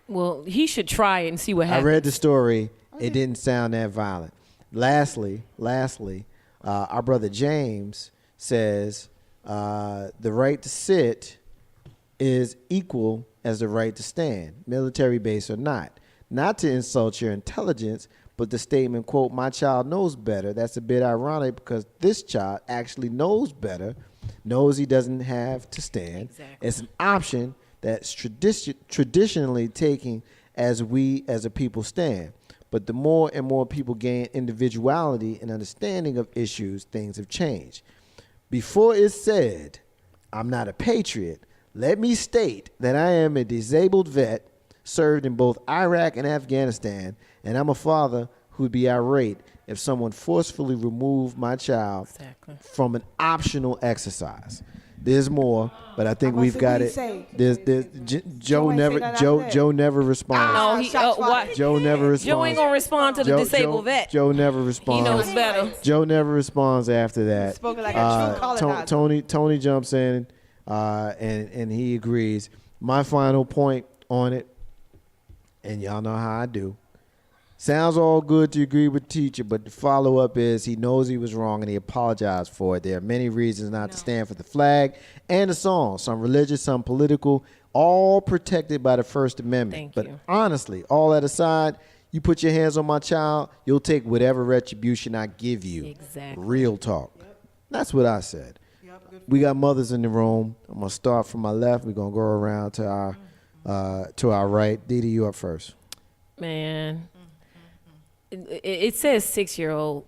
B: Well, he should try it and see what happens.
A: I read the story. It didn't sound that violent. Lastly, our brother James says the right to sit is equal as the right to stand, military base or not. Not to insult your intelligence, but the statement, quote, my child knows better. That's a bit ironic because this child actually knows better, knows he doesn't have to stand. Exactly. It's an option that's traditionally taken as we as a people stand. But the more and more people gain individuality and understanding of issues, things have changed. Before it's said, I'm not a patriot, let me state that I am a disabled vet, served in both Iraq and Afghanistan, and I'm a father who'd be irate if someone forcefully removed my child from an optional exercise. There's more, but I think we've got it. Joe never responds. Joe never responds.
B: Joe ain't gonna respond to the disabled vet.
A: Joe never responds.
B: He knows better.
A: Joe never responds after that.
D: Spoken like a true colonizer.
A: Tony jumps in, and he agrees. My final point on it, and y'all know how I do. Sounds all good to agree with teacher, but the follow-up is he knows he was wrong and he apologized for it. There are many reasons not to stand for the flag and the song, some religious, some political, all protected by the First Amendment. But honestly, all that aside, you put your hands on my child, you'll take whatever retribution I give you.
B: Exactly.
A: Real talk. That's what I said. We got mothers in the room. I'm going to start from my left. We're going to go around to our right. Didi, you up first.
B: Man. It says 6-year-old.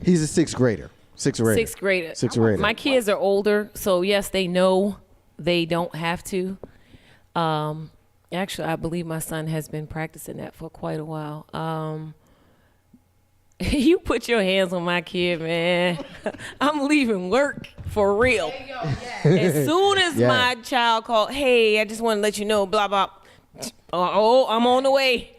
A: He's a sixth grader. Sixth grader.
B: My kids are older, so yes, they know they don't have to. Actually, I believe my son has been practicing that for quite a while. You put your hands on my kid, man. I'm leaving work for real. As soon as my child called, hey, I just want to let you know, blah, blah. Oh, I'm on the way.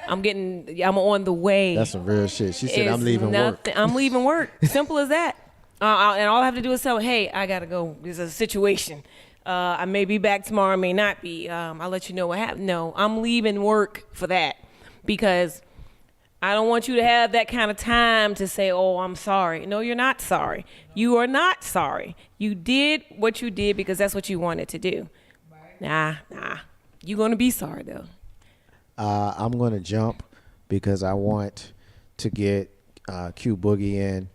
B: I'm on the way.
A: That's some real shit. She said, I'm leaving work.
B: I'm leaving work. Simple as that. And all I have to do is tell her, hey, I got to go. There's a situation. I may be back tomorrow, I may not be. I'll let you know what happened. No, I'm leaving work for that because I don't want you to have that kind of time to say, oh, I'm sorry. No, you're not sorry. You are not sorry. You did what you did because that's what you wanted to do. Nah. You're going to be sorry, though.
A: I'm going to jump because I want to get Q Boogie in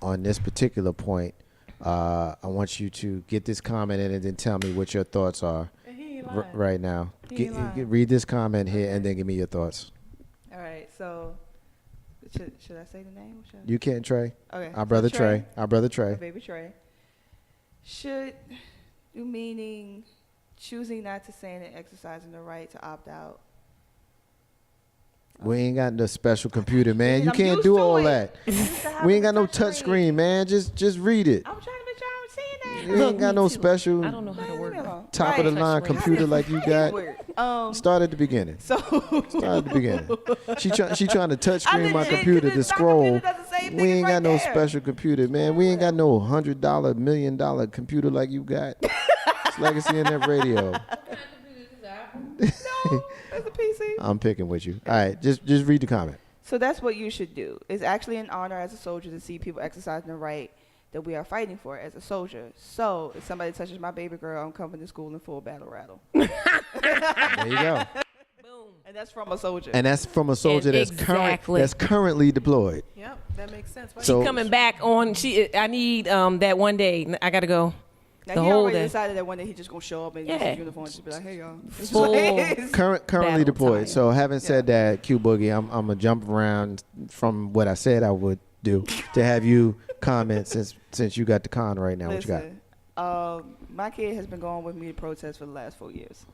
A: on this particular point. I want you to get this comment in and then tell me what your thoughts are.
F: ain't lying.
A: right now.
F: He ain't lying.
A: Read this comment here and then give me your thoughts.
D: All right, so should I say the name?
A: You can't, Trey.
D: Okay.
A: Our
D: so
A: brother Trey. Our brother
D: My
A: Trey.
D: baby Trey. Should you meaning choosing not to say and exercising the right to opt out?
A: We ain't got no special computer, man. You
D: I'm
A: can't
D: used
A: do
D: to
A: all
D: it.
A: that.
D: I'm used to
A: We
D: having
A: ain't got
D: the
A: no touch
D: screen.
A: screen, man. Just read it.
D: I'm trying to make sure I'm seeing
A: You
D: that.
A: ain't got
B: me
A: no
B: too.
A: special
B: I don't know how to work.
A: top of the line computer like you got. Start at the beginning.
D: So
A: Start at the beginning. She trying to touch
D: I
A: screen my
D: didn't-
A: computer
D: because
A: to
D: my
A: scroll.
D: computer does the same
A: We
D: thing
A: ain't
D: right
A: got no
D: there.
A: special computer, man. We ain't got no $100, $1 million computer like you got. It's Legacy Internet Radio.
D: no, that's a PC.
A: I'm picking with you. All right, just read the comment.
D: So that's what you should do. It's actually an honor as a soldier to see people exercising the right that we are fighting for as a soldier. So if somebody touches my baby girl, I'm coming to school in full battle rattle.
A: There you go.
D: And that's from a soldier.
A: And that's from a soldier
B: Exactly.
A: that's currently deployed.
F: Yep, that makes sense. Why
A: So-
B: She coming back on. I need that one day. I gotta go.
D: now
B: the
D: he
B: whole
D: already
B: day.
D: decided that one day he's just gonna show up in
B: Yeah.
D: his uniform and just be like, "Hey y'all."
B: Full.
A: Currently
B: Battle
A: deployed.
B: time.
A: So having said that, Q Boogie, I'm gonna jump around from what I said I would do to have you comment since you got the con right now. What you got?
D: Listen, my kid has been going with me to protest for the last 4 years.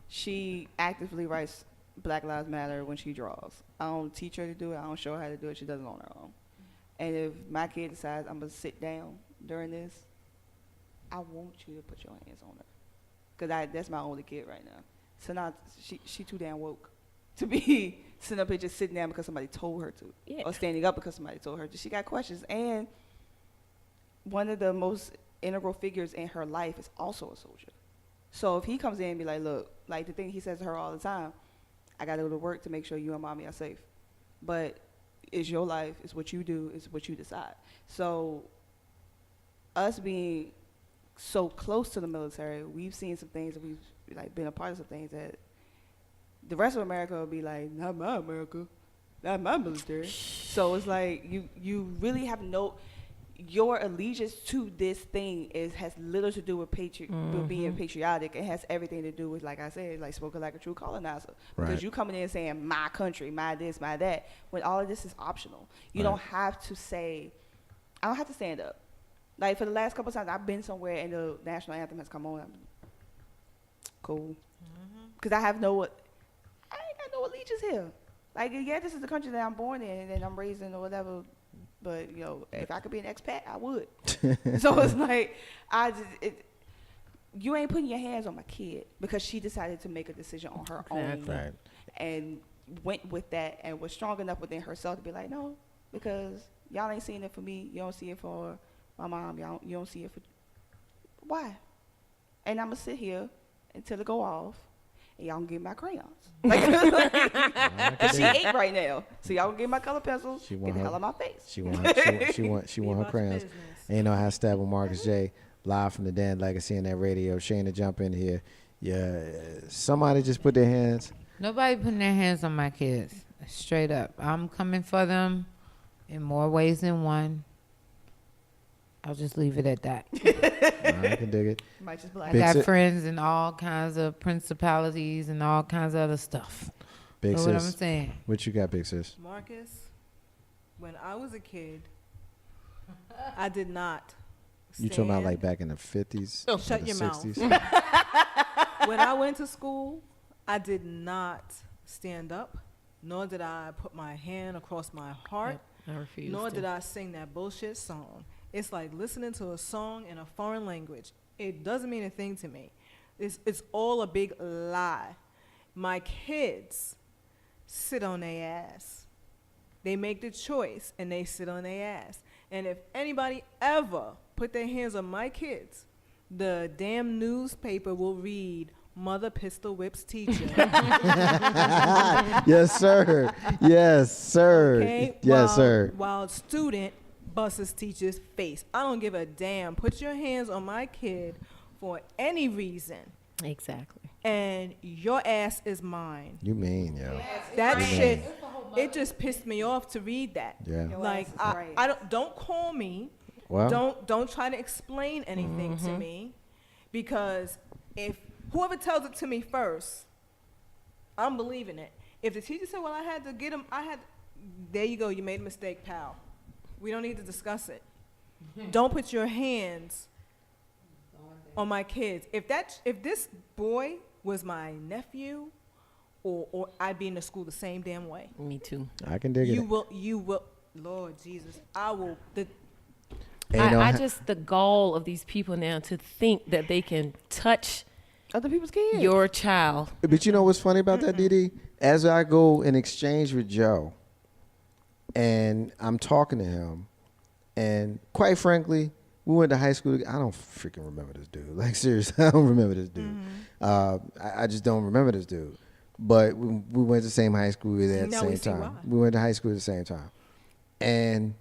D: She actively writes Black Lives Matter when she draws. I don't teach her to do it. I don't show her how to do it. She does it on her own. And if my kid decides I'm going to sit down during this, I want you to put your hands on her. Because that's my only kid right now. So now she too damn woke to be sitting up here just sitting down because somebody told her to.
B: Yeah.
D: Or standing up because somebody told her to. She got questions. And one of the most integral figures in her life is also a soldier. So if he comes in and be like, look, like the thing he says to her all the time, I got to go to work to make sure you and mommy are safe. But it's your life, it's what you do, it's what you decide. So us being so close to the military, we've seen some things that we've like been a part of some things that the rest of America will be like, not my America, not my military. So it's like you really have your allegiance to this thing has little to do with with being patriotic. It has everything to do with, like I said, like spoken like a true colonizer.
A: Right.
D: Because you coming in saying my country, my this, my that, when all of this is optional. You don't have to say, I don't have to stand up. Like for the last couple of times I've been somewhere and the national anthem has come on. I'm cool. Because I ain't got no allegiance here. Like, yeah, this is the country that I'm born in and I'm raised in or whatever. But, you know, if I could be an expat, I would. So it's like, you ain't putting your hands on my kid because she decided to make a decision on her own.
A: Right.
D: And went with that and was strong enough within herself to be like, no, because y'all ain't seeing it for me. You don't see it for my mom. You don't see it for, why? And I'm going to sit here until it go off. And y'all can get my crayons. Like, she 8 right now. So y'all can get my color pencils.
A: She
D: Get
A: want
D: the
A: her-
D: hell out of my face.
A: She want her
F: about your
A: crayons.
F: business.
A: Ain't no hashtag with Marcus J. Live from the Dan Legacy Internet Radio. Shane to jump in here. Yeah, somebody just put their hands.
E: Nobody putting their hands on my kids. Straight up. I'm coming for them in more ways than one. I'll just leave it at that.
A: I can dig it.
D: Might just be
E: I
D: like,
A: Big
E: got
A: sis-
E: friends in all kinds of principalities and all kinds of other stuff.
A: Big
E: Know what I'm
A: sis.
E: saying?
A: What you got, big sis?
F: Marcus, when I was a kid, I did not.
A: You talking about
F: stand-
A: like back in the 50s?
F: Oh, shut
A: the
F: your mouth.
A: 60s?
F: When I went to school, I did not stand up, nor did I put my hand across my heart,
B: I refuse.
F: nor did I sing that bullshit song. It's like listening to a song in a foreign language. It doesn't mean a thing to me. It's all a big lie. My kids sit on their ass. They make the choice and they sit on their ass. And if anybody ever put their hands on my kids, the damn newspaper will read Mother Pistol Whips Teacher.
A: Yes, sir. Yes, sir.
F: Okay?
A: Yes, sir.
F: While student busts teacher's face. I don't give a damn. Put your hands on my kid for any reason,
B: Exactly.
F: and your ass is mine.
A: You mean, yo.
F: That
A: You
F: shit,
A: mean.
F: it just pissed me off to read that.
A: Yeah.
D: Your
F: Like,
D: ass is
F: I
D: right.
F: don't call me.
A: Well,
F: Don't try to explain anything to me, because if whoever tells it to me first, I'm believing it. If the teacher said, well, I had to get him, there you go, you made a mistake, pal. We don't need to discuss it. Don't put your hands on my kids. If this boy was my nephew, or I'd be in the school the same damn way.
B: Me too.
A: I can dig it.
F: You will, Lord Jesus, I will.
B: I just, the gall of these people now to think that they can touch
D: Other people's kids.
B: your child.
A: But you know what's funny about that, Dee? As I go in exchange with Joe, and I'm talking to him, and quite frankly, we went to high school. I don't freaking remember this dude. Like, seriously, I don't remember this dude. I just don't remember this dude. But we went to the same high school. We were there at the same time.
F: Why.
A: We went to high school at the same time. And,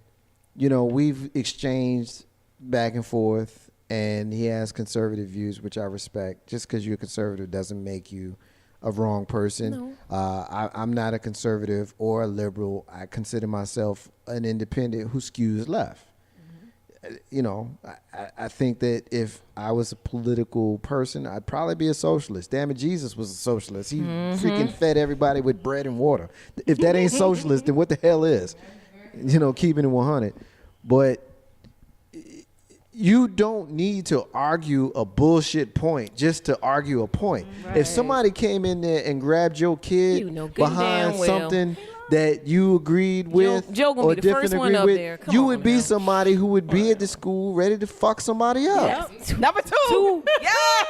A: you know, we've exchanged back and forth, and he has conservative views, which I respect. Just because you're a conservative doesn't make you a wrong person.
B: No.
A: I'm not a conservative or a liberal. I consider myself an independent who skews left. You know, I think that if I was a political person, I'd probably be a socialist. Damn it, Jesus was a socialist. He freaking fed everybody with bread and water. If that ain't socialist, then what the hell is? You know, keeping it 100. But you don't need to argue a bullshit point just to argue a point.
B: Right.
A: If somebody came in there and grabbed your kid
B: You know good and
A: behind
B: damn well.
A: something that you agreed with
B: Joe gonna
A: or
B: be the first
A: different
B: one
A: agree
B: up
A: with,
B: there. Come
A: you
B: on
A: would be
B: now.
A: somebody who would be at the school ready to fuck somebody up.
D: Number two. Yes.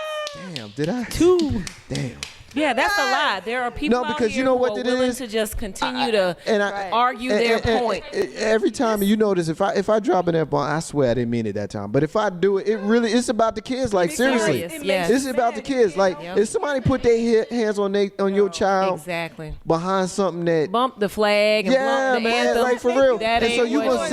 A: Damn, did I?
B: Two.
A: Damn.
B: Yeah, that's a lie. There are people
A: No,
B: out
A: because
B: here
A: you know
B: who
A: what
B: are
A: it
B: willing
A: is?
B: to just continue to
A: And
B: argue their point.
A: Every time you notice, if I drop an F-bomb, I swear I didn't mean it that time. But if I do it, it's about the kids. Like, seriously,
B: serious, yes.
A: This is about the kids. Like, if somebody put their hands on your child
B: Exactly.
A: behind something that
B: Bump the flag and
A: yeah,
B: bump the
A: man,
B: anthem.
A: like for real.
B: That
A: And so
B: ain't
A: you
B: what-
A: gonna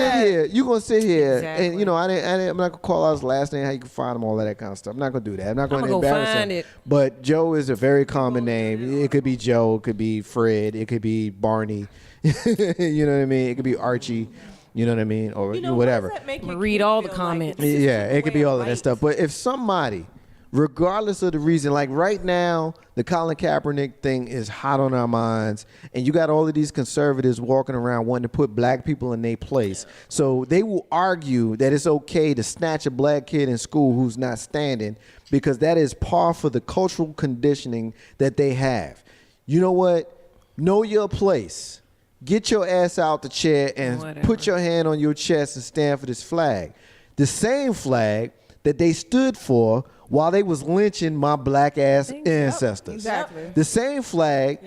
A: sit here,
B: Exactly.
A: and you know, I'm not gonna call out his last name, how you can find him, all of that kind of stuff. I'm not gonna do that. I'm not gonna
B: I'ma go
A: embarrass
B: find
A: him.
B: it.
A: But Joe is a very common name. It could be Joe, it could be Fred, it could be Barney. You know what I mean? It could be Archie. You know what I mean? Or whatever.
B: Read all the comments.
A: Yeah, it could be all of that stuff. But if somebody, regardless of the reason, like right now, the Colin Kaepernick thing is hot on our minds, and you got all of these conservatives walking around wanting to put black people in their place. So they will argue that it's okay to snatch a black kid in school who's not standing because that is par for the cultural conditioning that they have. You know what? Know your place. Get your ass out the chair and
B: Whatever.
A: put your hand on your chest and stand for this flag. The same flag that they stood for while they was lynching my black ass ancestors.
D: Exactly.
A: The same flag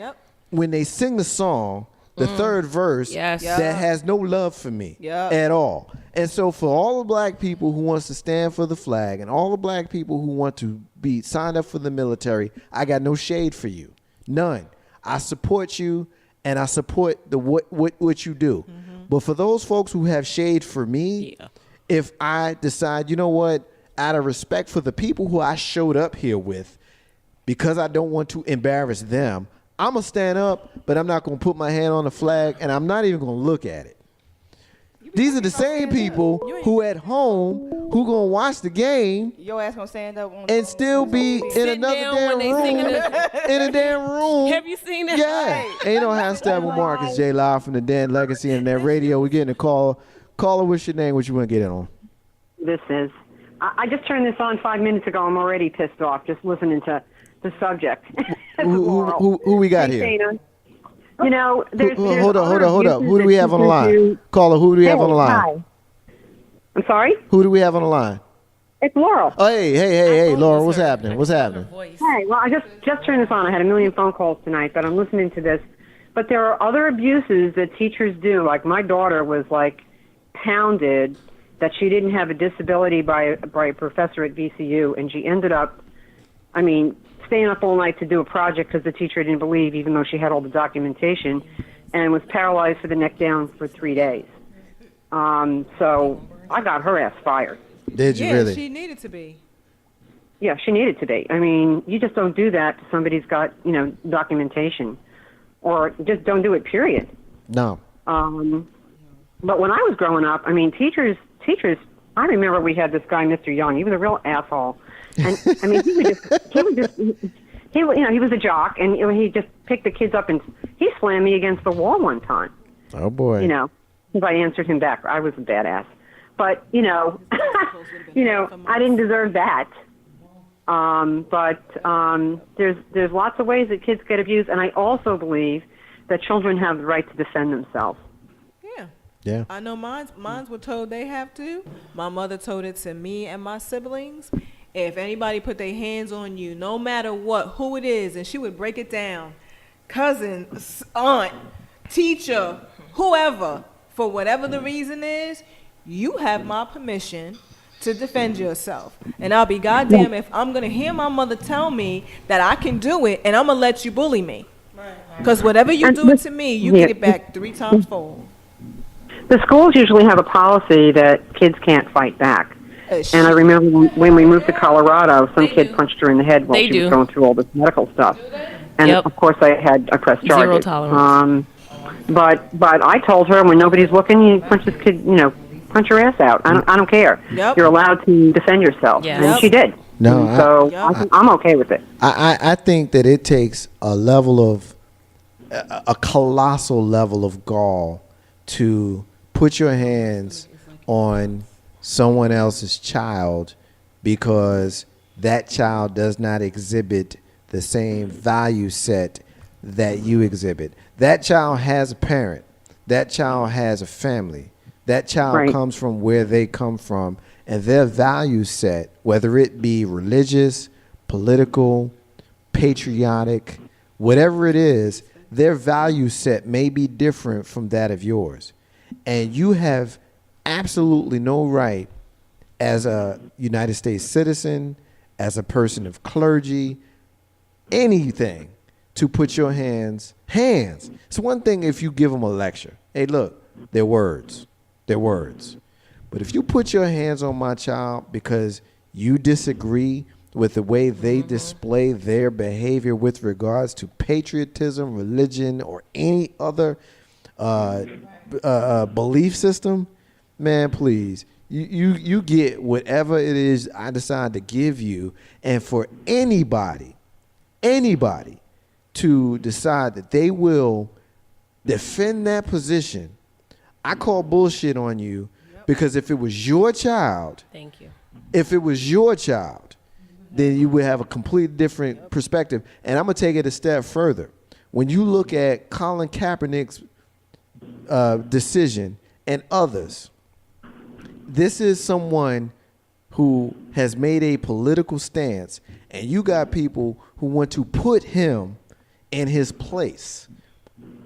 A: when they sing the song, the third verse,
B: Yes.
A: that has no love for me
D: Yeah.
A: at all. And so for all the black people who wants to stand for the flag and all the black people who want to be signed up for the military, I got no shade for you. None. I support you and I support what you do. But for those folks who have shade for me, if I decide, you know what, out of respect for the people who I showed up here with, because I don't want to embarrass them, I'm going to stand up, but I'm not going to put my hand on the flag, and I'm not even going to look at it. These are the same people who at home who going to watch the game
D: Your ass gonna stand up on
A: and still be in
B: Sit
A: another
B: down
A: damn
B: when they singing
A: room. In a damn room.
B: Have you seen that?
A: Yeah. Ain't no hashtag with Marcus J. Live from the Dan Legacy Internet Radio. We're getting a call. Caller, what's your name? What you want to get in on?
H: This is. I just turned this on 5 minutes ago. I'm already pissed off just listening to the subject.
A: Who we got
H: Hey,
A: here?
H: Dana. You know, there's
A: Hold up.
H: other
A: Who do we have on the
H: abuses that
A: line?
H: teachers
A: Caller, who do we
H: do.
A: have on the line?
H: Hi. I'm sorry?
A: Who do we have on the line?
H: It's Laurel.
A: Oh, hey, Laura, what's happening? What's happening?
H: Hey, well, I just turned this on. I had a million phone calls tonight, but I'm listening to this. But there are other abuses that teachers do. Like my daughter was like pounded that she didn't have a disability by a professor at VCU, and she ended up, staying up all night to do a project because the teacher didn't believe, even though she had all the documentation, and was paralyzed for the neck down for 3 days. So I got her ass fired.
A: Did you
F: Yeah,
A: really?
F: she needed to be.
H: Yeah, she needed to be. You just don't do that to somebody who's got, documentation. Or just don't do it, period.
A: No.
H: But when I was growing up, teachers I remember we had this guy, Mr. Young. He was a real asshole. And I mean, he was a jock, and he just picked the kids up and he slammed me against the wall one time.
A: Oh boy.
H: Because I answered him back. I was a badass. But, I didn't deserve that. But there's lots of ways that kids get abused, and I also believe that children have the right to defend themselves.
F: Yeah.
A: Yeah.
F: I know mines were told they have to. My mother told it to me and my siblings. If anybody put their hands on you, no matter who it is, and she would break it down, cousin, aunt, teacher, whoever, for whatever the reason is, you have my permission to defend yourself. And I'll be goddamn if I'm going to hear my mother tell me that I can do it, and I'm going to let you bully me. Because whatever you do to me, you get it back 3 times fold.
H: The schools usually have a policy that kids can't fight back. And I remember when we moved to Colorado, some kid punched her in the head while she was going through all this medical stuff. And of course I pressed charges.
B: Zero tolerance.
H: But I told her when nobody's looking, you punch this kid, punch your ass out. I don't care.
F: Yep.
H: You're allowed to defend yourself.
B: Yes.
H: And she did.
A: No,
H: I'm okay with it.
A: I think that it takes a colossal level of gall to put your hands on someone else's child because that child does not exhibit the same value set that you exhibit. That child has a parent. That child has a family. That child comes from where they come from, and their value set, whether it be religious, political, patriotic, whatever it is, their value set may be different from that of yours. And you have absolutely no right as a United States citizen, as a person of clergy, anything, to put your hands. It's one thing if you give them a lecture. Hey, look, they're words. They're words. But if you put your hands on my child because you disagree with the way they display their behavior with regards to patriotism, religion, or any other belief system, man, please, you get whatever it is I decide to give you. And for anybody to decide that they will defend that position, I call bullshit on you. Because if it was your child,
B: Thank you.
A: If it was your child, then you would have a completely different perspective. And I'm going to take it a step further. When you look at Colin Kaepernick's decision and others, this is someone who has made a political stance, and you got people who want to put him in his place.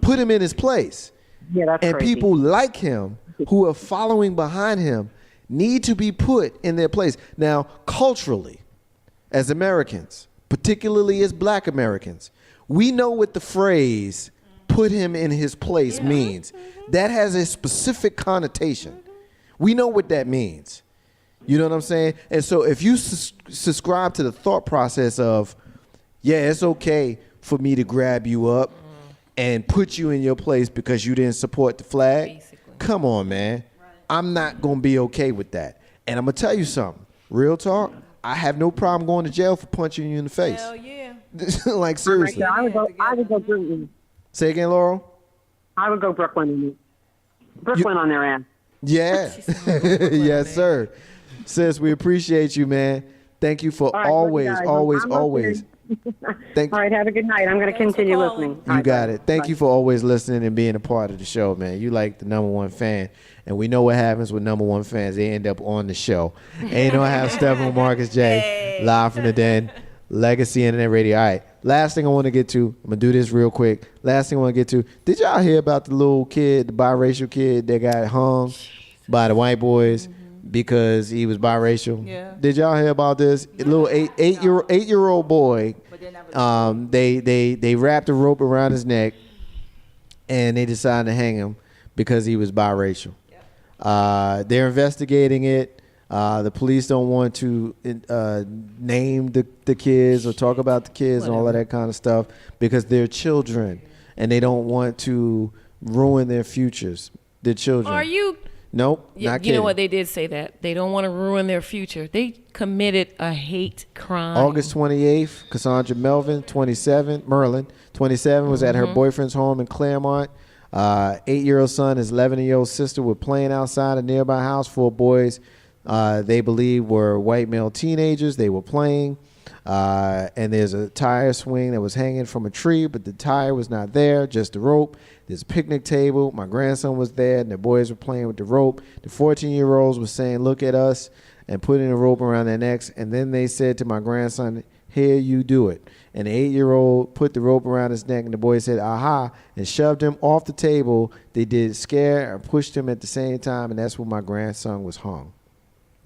A: Put him in his place.
H: Yeah, that's
A: and
H: crazy.
A: People like him who are following behind him need to be put in their place. Now, culturally, as Americans, particularly as black Americans, we know what the phrase put him in his place means. That has a specific connotation. We know what that means. You know what I'm saying? And so if you subscribe to the thought process of, yeah, it's okay for me to grab you up and put you in your place because you didn't support the flag,
B: Basically.
A: Come on, man. Right. I'm not going to be okay with that. And I'm going to tell you something. Real talk, I have no problem going to jail for punching you in the face.
F: Hell yeah.
A: Like, seriously.
H: I would go Brooklyn.
A: Say again, Laurel?
H: I would go Brooklyn on their ass.
A: Yeah. Yes, sir. Sis, we appreciate you, man. Thank you for always. Thank
H: All right, have a good night. I'm going to continue listening.
A: You got it. Thank you for always listening and being a part of the show, man. You like the #1 fan. And we know what happens with #1 fans. They end up on the show. Ain't no have Stephen Marcus J. Live from the den. Legacy Internet Radio. All right. Last thing I want to get to. I'm going to do this real quick. Last thing I want to get to. Did y'all hear about the little kid, the biracial kid that got hung by the white boys because he was biracial?
F: Yeah.
A: Did y'all hear about this? A little eight-year-old boy. They wrapped a rope around his neck and they decided to hang him because he was biracial. They're investigating it. The police don't want to name the kids or talk about the kids and all of that kind of stuff because they're children and they don't want to ruin their futures. Their children.
B: Are you
A: Nope,
B: Yeah,
A: not
B: you know
A: kidding.
B: what? They did say that. They don't want to ruin their future. They committed a hate crime.
A: August 28th, Cassandra Merlin, 27, was at her boyfriend's home in Claremont. 8-year-old son, his 11-year-old sister were playing outside a nearby house. 4 boys, they believe, were white male teenagers. They were playing. And there's a tire swing that was hanging from a tree, but the tire was not there, just the rope. There's a picnic table. My grandson was there, and the boys were playing with the rope. The 14-year-olds were saying, "Look at us," and putting a rope around their necks. And then they said to my grandson, "Here, you do it." And the 8-year-old put the rope around his neck, and the boy said, "Aha," and shoved him off the table. They did scare and pushed him at the same time, and that's when my grandson was hung.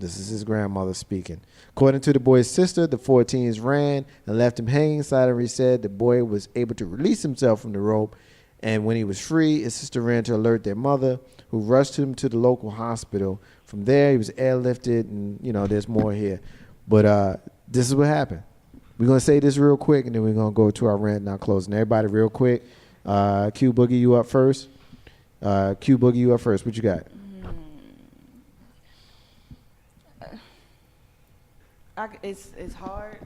A: This is his grandmother speaking. According to the boy's sister, the 14s ran and left him hanging. Slattery said the boy was able to release himself from the rope, and when he was free, his sister ran to alert their mother, who rushed him to the local hospital. From there, he was airlifted, and, there's more here. But this is what happened. We're going to say this real quick, and then we're going to go to our rant and our closing. Everybody real quick. Q Boogie, you up first? What you got?
D: It's hard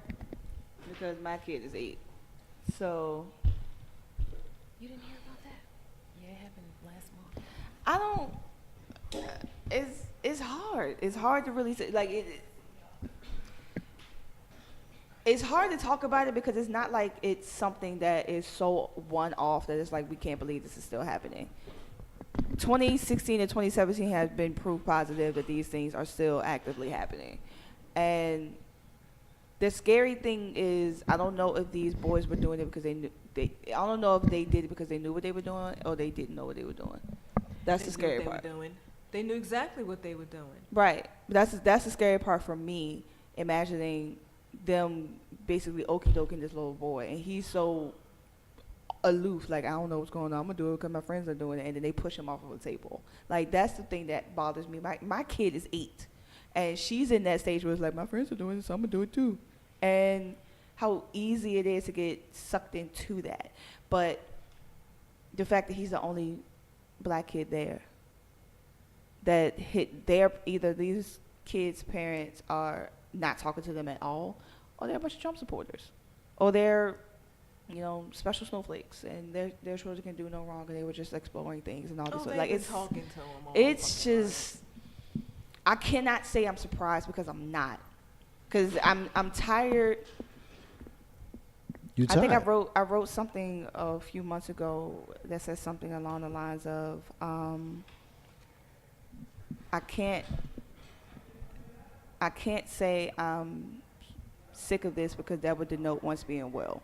D: because my kid is 8. So
B: You didn't hear about that? Yeah, it happened last month.
D: I don't. It's hard. It's hard to really say, like it. It's hard to talk about it because it's not like it's something that is so one-off that it's like we can't believe this is still happening. 2016 and 2017 has been proof positive that these things are still actively happening. And the scary thing is, I don't know if these boys were doing it because I don't know if they did it because they knew what they were doing or they didn't know what they were doing. That's the scary part.
F: They knew exactly what they were doing.
D: Right. That's the scary part for me, imagining them basically okey-doking this little boy, and he's so aloof, like, I don't know what's going on, I'm gonna do it because my friends are doing it, and then they push him off of a table. Like, that's the thing that bothers me. My kid is 8, and she's in that stage where it's like, my friends are doing it, so I'm gonna do it too. And how easy it is to get sucked into that. But the fact that he's the only black kid there, that either these kids' parents are not talking to them at all, or they're a bunch of Trump supporters, or they're, special snowflakes, and their children can do no wrong, and they were just exploring things and all this. Like, it's talking to them. It's just, I cannot say I'm surprised because I'm not, because I'm tired.
A: You tired?
D: I think I wrote something a few months ago that says something along the lines of, I can't say I'm sick of this because that would denote once being well.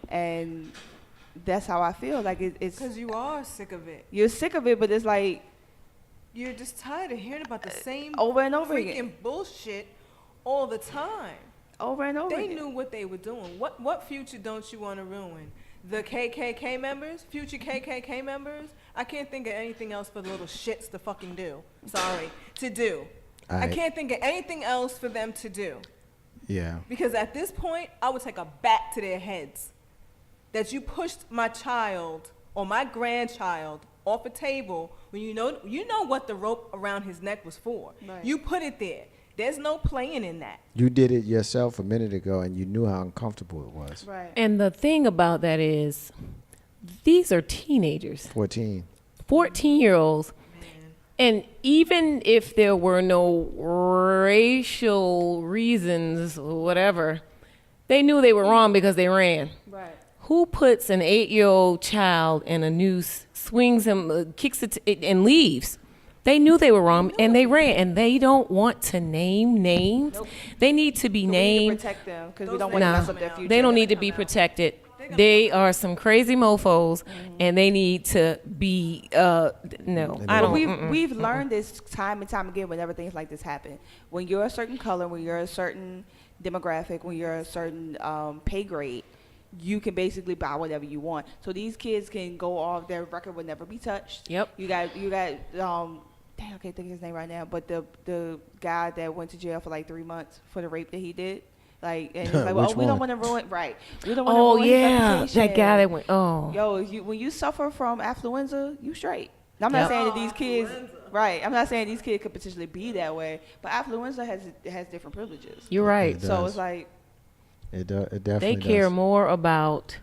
D: And that's how I feel. Like it's
F: because you are sick of it.
D: You're sick of it, but it's like
F: you're just tired of hearing about the same
D: over and over
F: freaking
D: again
F: bullshit all the time.
D: Over and over
F: they
D: again.
F: Knew what they were doing. What future don't you want to ruin? The KKK members, future KKK members. I can't think of anything else for the little shits to fucking do. Sorry, to do. I can't think of anything else for them to do.
A: Yeah.
F: Because at this point, I would take a bat to their heads. That you pushed my child or my grandchild off a table when you know what the rope around his neck was for. Right. You put it there. There's no playing in that.
A: You did it yourself a minute ago, and you knew how uncomfortable it was.
D: Right.
B: And the thing about that is, these are teenagers. 14-year-olds. And even if there were no racial reasons or whatever, they knew they were wrong because they ran.
D: Right.
B: Who puts an 8-year-old child in a noose, swings him, kicks it, and leaves? They knew they were wrong, and they ran. And they don't want to name names. Nope. They need to be named.
D: We need to protect them because we don't want to mess up their future.
B: They don't need to be protected. They are some crazy mofos, and they need to be, no. I don't.
D: We've learned this time and time again whenever things like this happen. When you're a certain color, when you're a certain demographic, when you're a certain pay grade, you can basically buy whatever you want. So these kids can go off, their record will never be touched.
B: Yep.
D: You got I can't think of his name right now, but the guy that went to jail for like 3 months for the rape that he did. Like, and it's like, well, we don't want to ruin, right? We don't want to ruin his reputation.
B: That guy that went,
D: Yo, when you suffer from affluenza, you straight. I'm not saying that these kids, Right. I'm not saying these kids could potentially be that way, but affluenza has different privileges.
B: You're right.
A: It
D: So
A: does.
D: it's like,
A: It definitely
B: They care
A: does.
B: more about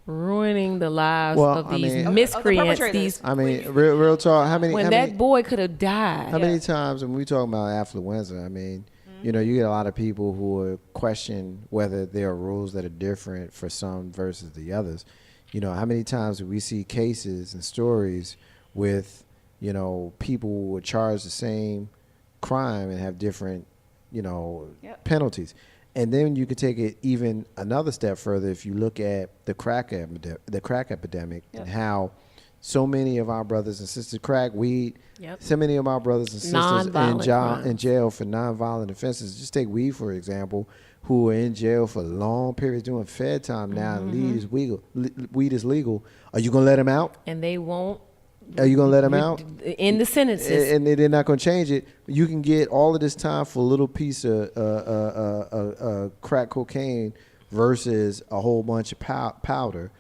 B: ruining the lives
A: Well,
B: of
A: I
B: these
A: mean-
B: miscreants.
D: perpetrators.
B: These
A: I mean, real talk. How many?
B: when
A: how
B: that
A: many,
B: boy could have died.
A: How many times when we talk about affluenza? I mean, you know, you get a lot of people who will question whether there are rules that are different for some versus the others. You know, how many times do we see cases and stories with, you know, people who were charged the same crime and have different, you know,
D: Yep.
A: penalties? And then you could take it even another step further if you look at the crack epidemic
D: Yep.
A: and how so many of our brothers and sisters crack weed.
B: Yep.
A: So many of our brothers and sisters
B: Nonviolent crimes.
A: in jail for nonviolent offenses. Just take weed for example, who are in jail for long periods doing fed time now. And weed is legal. Are you gonna let them out?
B: And they won't
A: Are you gonna let them out?
B: in the sentences.
A: And they're not going to change it. You can get all of this time for a little piece of crack cocaine versus a whole bunch of powder.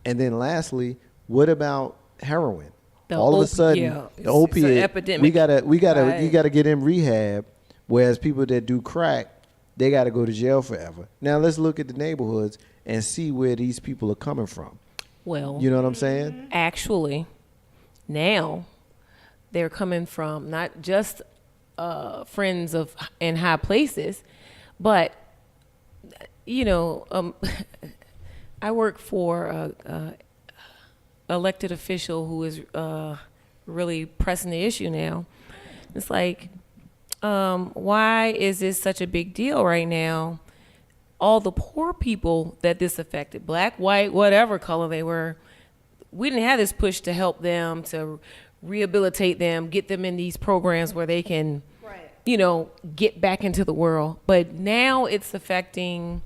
A: And then lastly, what about heroin?
B: The
A: All of a sudden,
B: yeah,
A: the
B: it's an
A: opiate
B: epidemic.
A: We gotta
B: Right.
A: you gotta get in rehab. Whereas people that do crack, they got to go to jail forever. Now let's look at the neighborhoods and see where these people are coming from.
B: Well,
A: You know what I'm saying?
B: actually, now they're coming from not just friends of in high places, but you know, I work for a elected official who is really pressing the issue now. It's like, why is this such a big deal right now? All the poor people that this affected, black, white, whatever color they were, we didn't have this push to help them, to rehabilitate them, get them in these programs where they can, you know, get back into the world. But now it's affecting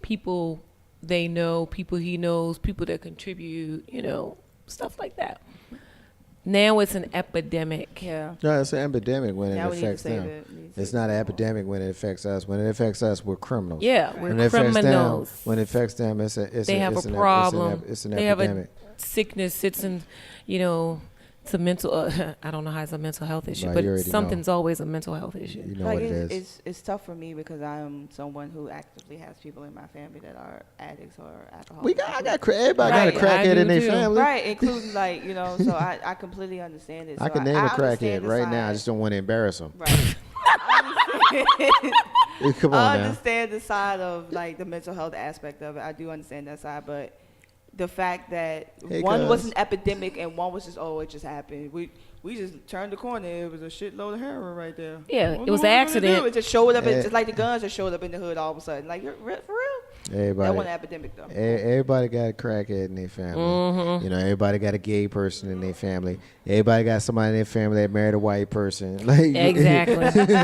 B: people they know, people he knows, people that contribute, you know, stuff like that. Now it's an epidemic.
D: yeah.
A: No, it's an epidemic when
D: Now
A: it
D: we need to
A: affects
D: save
A: them.
D: it. We need to
A: It's
D: save
A: not
D: it.
A: an epidemic when it affects us. When it affects us, we're criminals.
B: Yeah, we're
A: When it affects
B: criminals.
A: them, when it affects them, it's
B: They have a problem.
A: It's an
B: They have a
A: epidemic.
B: sickness. It's in, you know, it's a mental. I don't know how it's a mental health issue,
A: Right,
B: but
A: you already
B: something's always a mental health issue.
A: You know
D: Like
A: what it is.
D: it's tough for me because I'm someone who actively has people in my family that are addicts or alcoholics.
A: Everybody
B: Right,
A: got a
B: I
A: crackhead
B: do
A: in their
B: too.
A: family.
D: Right, including like, you know, so I completely understand it.
A: I
D: So
A: can name a
D: understand
A: crackhead
D: the
A: right now. I
D: side-
A: just don't want to embarrass them.
D: Right.
A: Come
D: I
A: on now.
D: understand the side of like the mental health aspect of it. I do understand that side, but the fact that
A: Hey,
D: one was
A: cuz.
D: an epidemic and one was just, oh, it just happened. We just turned the corner. It was a shitload of heroin right there.
B: Yeah,
D: What
B: it was
D: we
B: an
D: gonna
B: accident.
D: do? It just showed up.
A: Eh.
D: Just like the guns just showed up in the hood all of a sudden. Like, you're for real? That
A: Everybody,
D: wasn't an epidemic though.
A: everybody got a crackhead in their family.
B: Mm-hmm.
A: You know, everybody got a gay person in their family. Everybody got somebody in their family that married a white person. Like
B: Exactly.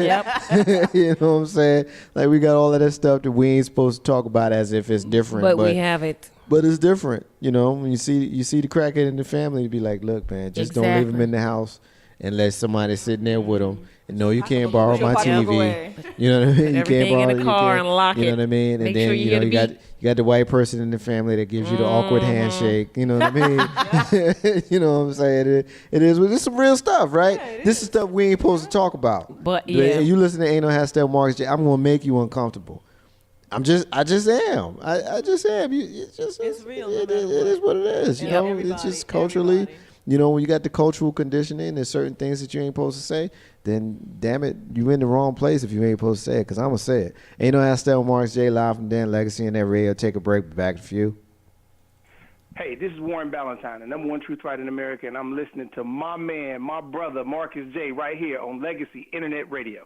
B: Yep.
A: you know what I'm saying? Like we got all of that stuff that we ain't supposed to talk about as if it's different.
B: But we have it.
A: But it's different, you know. When you see the crackhead in the family, you be like, look, man, just don't leave him
B: Exactly.
A: in the house unless somebody's sitting there with him. And no, you can't
D: Put
A: borrow
D: your
A: my
D: pocketbook
A: TV.
D: away.
A: You know what I mean? You
B: everything
A: can't
B: in
A: borrow
B: the
A: you
B: car
A: can't-
B: and lock
A: You know
B: it.
A: what I mean?
B: Make
A: And then
B: sure you
A: you know
B: hear the
A: you got the white person in the family that gives you the awkward handshake. You know what I mean? You know what I'm saying? It is. This is some real stuff, right? This is stuff we ain't supposed to talk about.
B: But, yeah.
A: You listen to Ain't No Hashtag Marcus J. I'm gonna make you uncomfortable. I just am. I just am.
D: It's real, no
A: It
D: matter
A: is what it is. You
D: Yeah,
A: know,
D: everybody,
A: it's just culturally.
D: everybody.
A: You know, when you got the cultural conditioning, there's certain things that you ain't supposed to say. Then, damn it, you in the wrong place if you ain't supposed to say it. Cause I'm gonna say it. Ain't No Hashtag Marcus J. Live from Dan Legacy and that radio. Take a break. Be back in a few.
I: Hey, this is Warren Ballantyne, the number one truth writer in America, and I'm listening to my man, my brother, Marcus J. right here on Legacy Internet Radio.